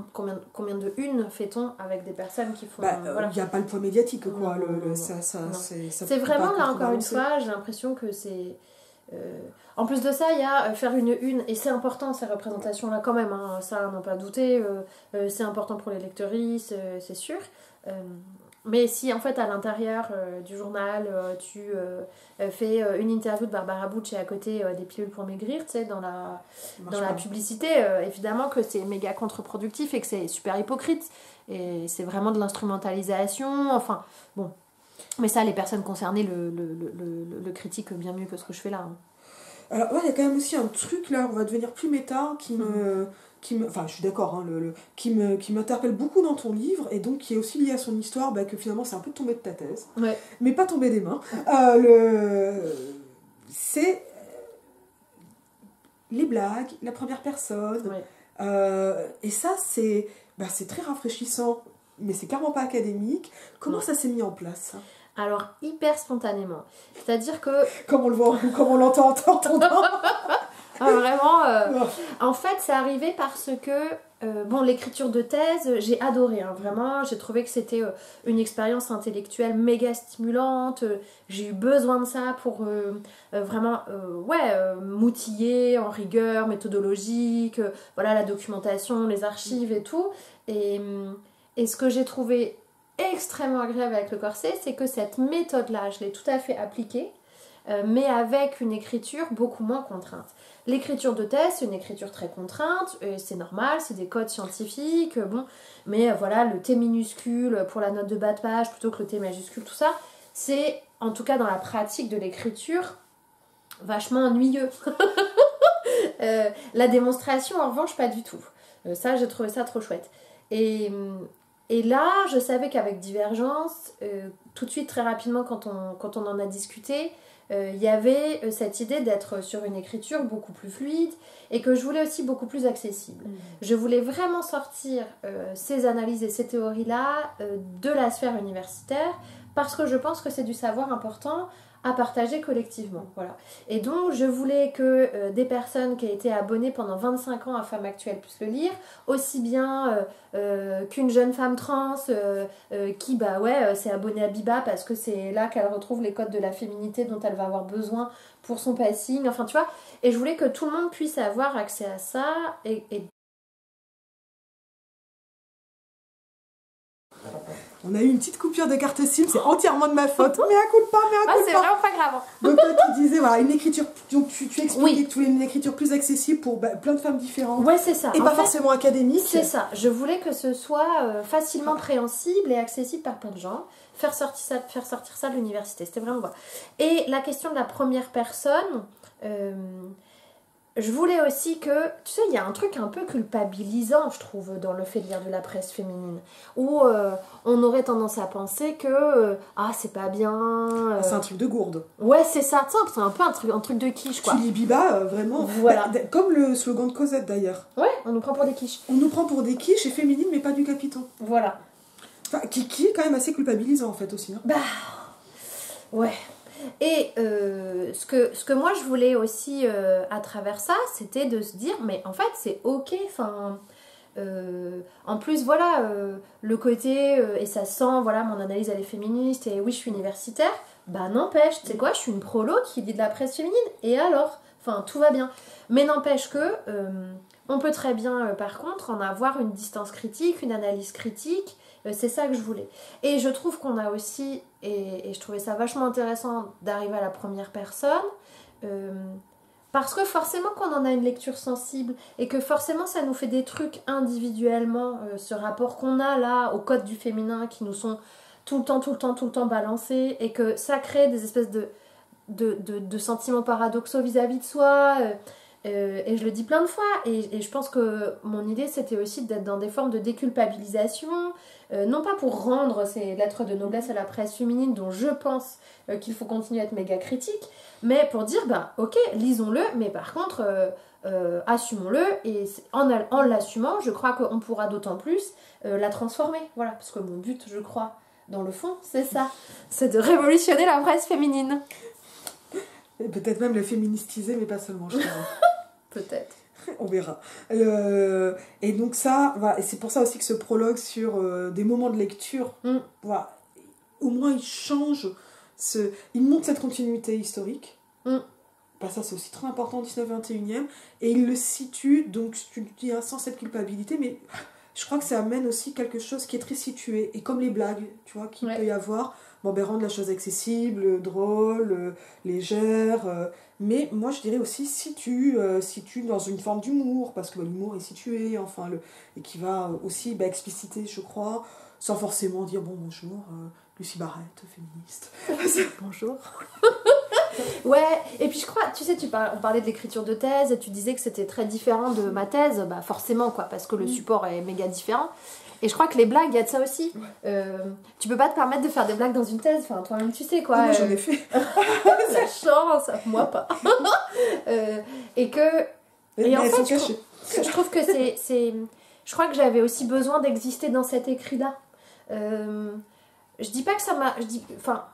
combien de une fait-on avec des personnes qui font... Il n'y a pas le poids médiatique, quoi. C'est vraiment, là, encore une fois, j'ai l'impression que c'est... En plus de ça, il y a faire une, et c'est important ces représentations-là quand même, hein, ça, n'en pas douter, c'est important pour les lectrices, c'est sûr. Mais si en fait à l'intérieur du journal tu fais une interview de Barbara Butch et à côté des pilules pour maigrir, tu sais, dans la publicité, évidemment que c'est méga contre-productif et que c'est super hypocrite et c'est vraiment de l'instrumentalisation, enfin bon. Mais ça, les personnes concernées le critiquent bien mieux que ce que je fais là. Hein. Alors il y a quand même aussi un truc là, on va devenir plus méta, enfin je suis d'accord, hein, qui m'interpelle beaucoup dans ton livre, et donc qui est aussi lié à son histoire, que finalement c'est un peu tombé de ta thèse, mais pas tombé des mains. C'est les blagues, la première personne. Et ça, c'est très rafraîchissant, mais c'est clairement pas académique. Comment ça s'est mis en place, ça? Alors, hyper spontanément. C'est-à-dire que... Comme on le voit, comme on l'entend en t'entendant. Vraiment, en fait, c'est arrivé parce que, bon, l'écriture de thèse, j'ai adoré, hein, vraiment. J'ai trouvé que c'était une expérience intellectuelle méga stimulante. J'ai eu besoin de ça pour vraiment, m'outiller en rigueur méthodologique, voilà, la documentation, les archives et tout. Et ce que j'ai trouvé extrêmement agréable avec le corset, c'est que cette méthode-là, je l'ai tout à fait appliquée, mais avec une écriture beaucoup moins contrainte. L'écriture de thèse, c'est une écriture très contrainte, c'est normal, c'est des codes scientifiques, bon, mais voilà, le T minuscule pour la note de bas de page plutôt que le T majuscule, tout ça, c'est, en tout cas dans la pratique de l'écriture, vachement ennuyeux. La démonstration, en revanche, pas du tout. Ça, j'ai trouvé ça trop chouette. Et là, je savais qu'avec Divergence, tout de suite, très rapidement, quand on en a discuté, il y avait cette idée d'être sur une écriture beaucoup plus fluide et que je voulais aussi beaucoup plus accessible. Je voulais vraiment sortir ces analyses et ces théories-là de la sphère universitaire parce que je pense que c'est du savoir important à partager collectivement. Voilà. Et donc, je voulais que des personnes qui étaient abonnées pendant 25 ans à Femmes Actuelles puissent le lire, aussi bien qu'une jeune femme trans qui s'est abonnée à Biba parce que c'est là qu'elle retrouve les codes de la féminité dont elle va avoir besoin pour son passing, enfin tu vois. Et je voulais que tout le monde puisse avoir accès à ça et On a eu une petite coupure de carte SIM, c'est entièrement de ma faute. Mais à coup de pas, c'est vraiment pas grave. Donc toi tu disais, voilà, une écriture, donc tu expliquais que tu voulais une écriture plus accessible pour plein de femmes différentes. Ouais, c'est ça. Et pas forcément académique. C'est ça, je voulais que ce soit facilement préhensible et accessible par plein de gens. Faire sortir ça de l'université, c'était vraiment voilà. Et la question de la première personne... je voulais aussi que, tu sais, il y a un truc un peu culpabilisant, je trouve, dans le fait de lire de la presse féminine, où on aurait tendance à penser que, c'est pas bien... C'est un truc de gourde. Ouais, c'est ça, c'est un peu un truc de quiche, quoi. Tu lis Biba, vraiment, voilà. Comme le slogan de Cosette, d'ailleurs. Ouais, on nous prend pour des quiches. On nous prend pour des quiches et féminines, mais pas du capiton. Voilà. Enfin, qui est quand même assez culpabilisant, en fait, aussi. Hein. Ouais. Et ce que moi je voulais aussi à travers ça, c'était de se dire, mais en fait c'est ok, enfin, en plus voilà, le côté, et ça sent, voilà, mon analyse elle est féministe, et oui je suis universitaire, bah n'empêche, tu sais quoi, je suis une prolo qui lit de la presse féminine, et alors, enfin tout va bien. Mais n'empêche que, on peut très bien par contre en avoir une distance critique, une analyse critique, c'est ça que je voulais. Et je trouve qu'on a aussi, et je trouvais ça vachement intéressant d'arriver à la première personne, parce que forcément qu'on en a une lecture sensible, et que forcément ça nous fait des trucs individuellement, ce rapport qu'on a là au code du féminin qui nous sont tout le temps balancés, et que ça crée des espèces de sentiments paradoxaux vis-à-vis de soi, et je le dis plein de fois, et je pense que mon idée c'était aussi d'être dans des formes de déculpabilisation, non pas pour rendre ces lettres de noblesse à la presse féminine dont je pense qu'il faut continuer à être méga critique, mais pour dire ok, lisons-le, mais par contre assumons-le, et en l'assumant je crois qu'on pourra d'autant plus la transformer, voilà, parce que mon but, je crois, dans le fond, c'est ça, c'est de révolutionner la presse féminine. Et peut-être même la féministiser, mais pas seulement, je crois. Peut-être. On verra. Et donc ça, voilà, et c'est pour ça aussi que ce prologue sur des moments de lecture, voilà, au moins il change, il montre cette continuité historique. Ça c'est aussi très important au 19e, et il le situe, donc tu dis sans cette culpabilité, mais je crois que ça amène aussi quelque chose qui est très situé, et comme les blagues, tu vois, qu'il peut y avoir, rendre la chose accessible, drôle, légère, mais moi je dirais aussi situe dans une forme d'humour, parce que l'humour est situé, enfin, et qui va aussi expliciter, je crois, sans forcément dire bonjour, Lucie Barrette, féministe. Bonjour. Ouais, et puis je crois, tu sais, on parlait de l'écriture de thèse et tu disais que c'était très différent de ma thèse, forcément quoi, parce que le support est méga différent. Et je crois que les blagues, il y a de ça aussi. Tu peux pas te permettre de faire des blagues dans une thèse, enfin toi-même tu sais quoi. Moi j'en ai fait. La chance, moi pas. Et que Et en fait, je trouve que c'est... Je crois que j'avais aussi besoin d'exister dans cet écrit-là. Je dis pas que ça m'a... Enfin,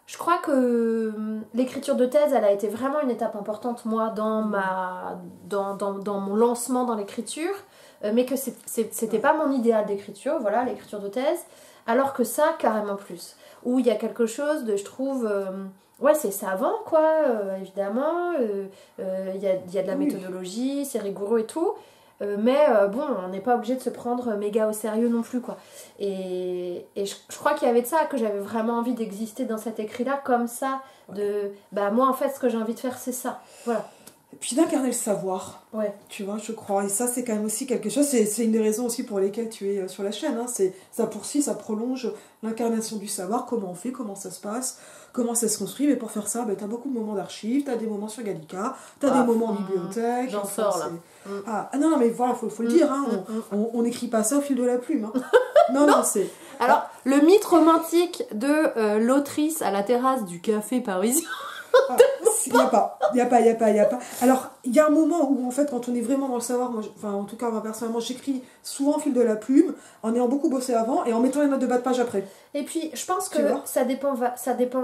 je crois que l'écriture de thèse, elle a été vraiment une étape importante, moi, dans mon lancement dans l'écriture, mais que c'était pas mon idéal d'écriture, voilà, l'écriture de thèse, alors que ça, carrément plus. Où il y a quelque chose de, je trouve... ouais, c'est savant, quoi, évidemment. Il y a de la méthodologie, c'est rigoureux et tout. Mais bon, on n'est pas obligé de se prendre méga au sérieux non plus, quoi. Et je crois qu'il y avait de ça, que j'avais vraiment envie d'exister dans cet écrit-là, comme ça, de... Bah, moi, en fait, ce que j'ai envie de faire, c'est ça. Voilà. Et puis d'incarner le savoir, tu vois, je crois. Et ça, c'est quand même aussi quelque chose, c'est une des raisons aussi pour lesquelles tu es sur la chaîne. Hein. Ça poursuit, ça prolonge l'incarnation du savoir, comment on fait, comment ça se passe, comment ça se construit. Mais pour faire ça, t'as beaucoup de moments d'archives, t'as des moments sur Gallica, t'as des moments en bibliothèque. J'en sors, là. Ah non, mais voilà, faut le dire, hein, on n'écrit pas ça au fil de la plume. Hein. Non, c'est... Alors, le mythe romantique de l'autrice à la terrasse du café parisien... Il n'y a pas. Alors, il y a un moment où, en fait, quand on est vraiment dans le savoir, moi, en tout cas, moi, personnellement, j'écris souvent au fil de la plume, en ayant beaucoup bossé avant, et en mettant les notes de bas de page après. Et puis, je pense que ça dépend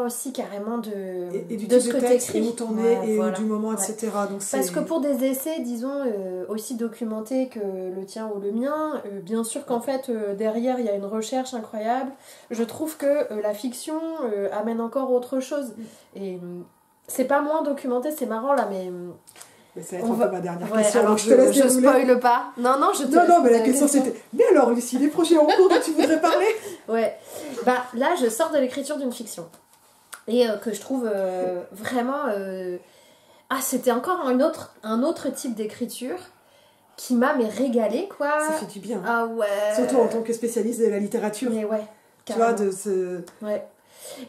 aussi carrément de du de type ce de que texte, tu écris. où t'en es, et du moment, etc. Donc, parce que pour des essais, disons, aussi documentés que le tien ou le mien, bien sûr qu'en fait, derrière, il y a une recherche incroyable. Je trouve que la fiction amène encore autre chose. Et... c'est pas moins documenté, c'est marrant là, mais ça va être un peu ma dernière question. Alors je spoil pas. Non, mais la question c'était... Mais alors, Lucie, les projets en cours dont tu voudrais parler? Ouais. Bah, là, je sors de l'écriture d'une fiction. Et que je trouve vraiment... Ah, c'était encore un autre type d'écriture qui m'a régalé, quoi. Ça fait du bien. Ah ouais. Surtout en tant que spécialiste de la littérature. Mais ouais, carrément. Tu vois, de ce... Ouais.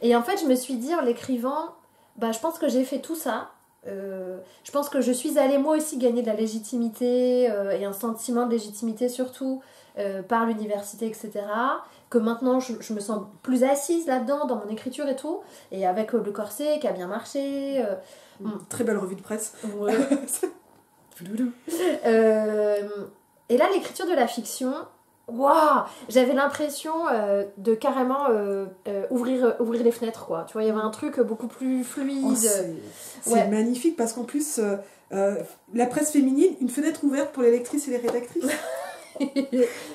Et en fait, je me suis dit, en l'écrivant... Bah, je pense que j'ai fait tout ça. Je pense que je suis allée moi aussi gagner de la légitimité et un sentiment de légitimité surtout par l'université, etc. Que maintenant je me sens plus assise là-dedans, dans mon écriture et tout. Et avec le corset qui a bien marché. Très belle revue de presse. Ouais. Et là, l'écriture de la fiction... Waouh, j'avais l'impression de carrément ouvrir les fenêtres, quoi. Tu vois, il y avait un truc beaucoup plus fluide. Oh, c'est magnifique parce qu'en plus, la presse féminine, une fenêtre ouverte pour les lectrices et les rédactrices.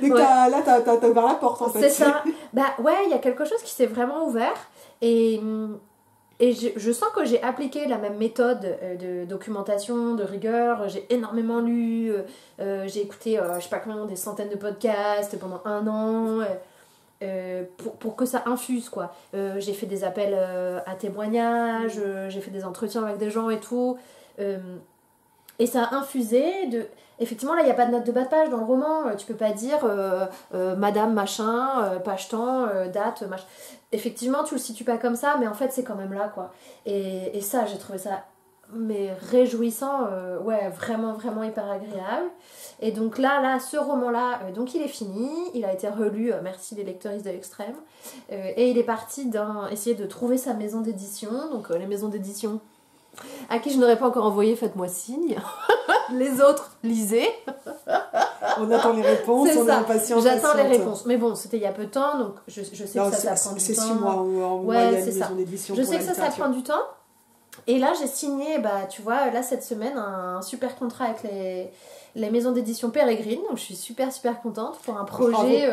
Donc t'as ouvert la porte, en fait. C'est ça. Bah ouais, il y a quelque chose qui s'est vraiment ouvert. Et je sens que j'ai appliqué la même méthode de documentation, de rigueur. J'ai énormément lu, j'ai écouté, je sais pas combien, des centaines de podcasts pendant 1 an, pour que ça infuse, quoi. J'ai fait des appels à témoignages, j'ai fait des entretiens avec des gens et tout. Et ça a infusé de... Effectivement, là, il n'y a pas de note de bas de page dans le roman. Tu peux pas dire Madame machin, page temps, date, machin. Effectivement, tu le situes pas comme ça, mais en fait, c'est quand même là, quoi. Et ça, j'ai trouvé ça réjouissant, ouais, vraiment, vraiment hyper agréable. Et donc là, ce roman-là, donc il est fini, il a été relu, merci les lecteuristes de l'extrême, et il est parti essayer de trouver sa maison d'édition. Donc les maisons d'édition à qui je n'aurais pas encore envoyé, faites-moi signe. Les autres, lisez. On attend les réponses, on est impatient. J'attends les réponses. Mais bon, c'était il y a peu de temps, donc je sais que ça prend du temps. C'est 6 mois en moyenne, maison d'édition. Je sais que ça prend du temps. Et là, j'ai signé, bah, tu vois, là, cette semaine, un super contrat avec les maisons d'édition Pérégrine. Donc, je suis super, super contente pour un projet,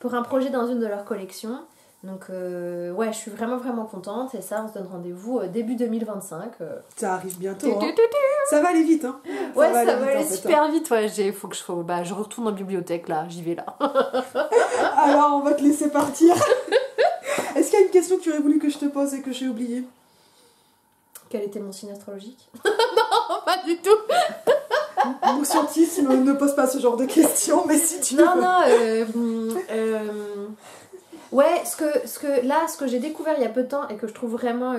pour un projet dans une de leurs collections. Donc, ouais, je suis vraiment, vraiment contente. Et ça, on se donne rendez-vous début 2025. Ça arrive bientôt. Hein. Ça va aller vite, hein. Ça va aller super vite. Ouais, faut que je retourne en bibliothèque, là. J'y vais, là. Alors, on va te laisser partir. Est-ce qu'il y a une question que tu aurais voulu que je te pose et que j'ai oubliée? Quel était mon signe astrologique? Non, pas du tout. Mon scientisme ne pose pas ce genre de questions, mais si tu veux... Ouais, ce que j'ai découvert il y a peu de temps et que je trouve vraiment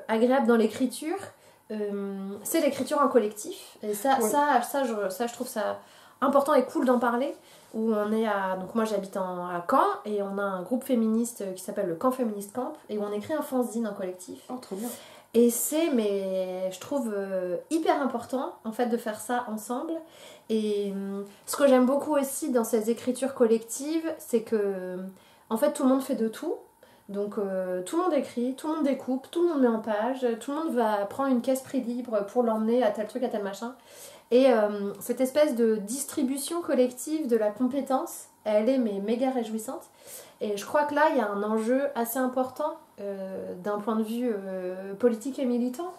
agréable dans l'écriture, c'est l'écriture en collectif. Et ça, je trouve ça important et cool d'en parler. Où on est donc moi j'habite à Caen et on a un groupe féministe qui s'appelle le Camp Féministe Camp et où on écrit un fanzine en collectif. Oh, trop bien. Et c'est, mais je trouve hyper important en fait de faire ça ensemble. Et ce que j'aime beaucoup aussi dans ces écritures collectives, c'est que en fait tout le monde fait de tout. Donc tout le monde écrit, tout le monde découpe, tout le monde met en page, tout le monde va prendre une caisse prix libre pour l'emmener à tel truc, à tel machin. Et cette espèce de distribution collective de la compétence, elle est mais méga réjouissante. Et je crois que là, il y a un enjeu assez important d'un point de vue politique et militant.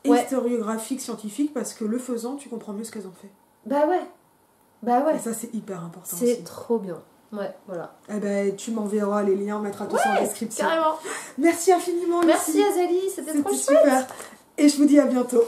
Historiographique, scientifique, parce que le faisant, tu comprends mieux ce qu'elles ont fait. Bah ouais. Et ça, c'est hyper important. C'est trop bien. Ouais, voilà. Eh ben, tu m'enverras les liens, on mettra tout ça en description. Carrément. Merci infiniment, Lucie. Merci Azali, c'était trop chouette. Super. Et je vous dis à bientôt.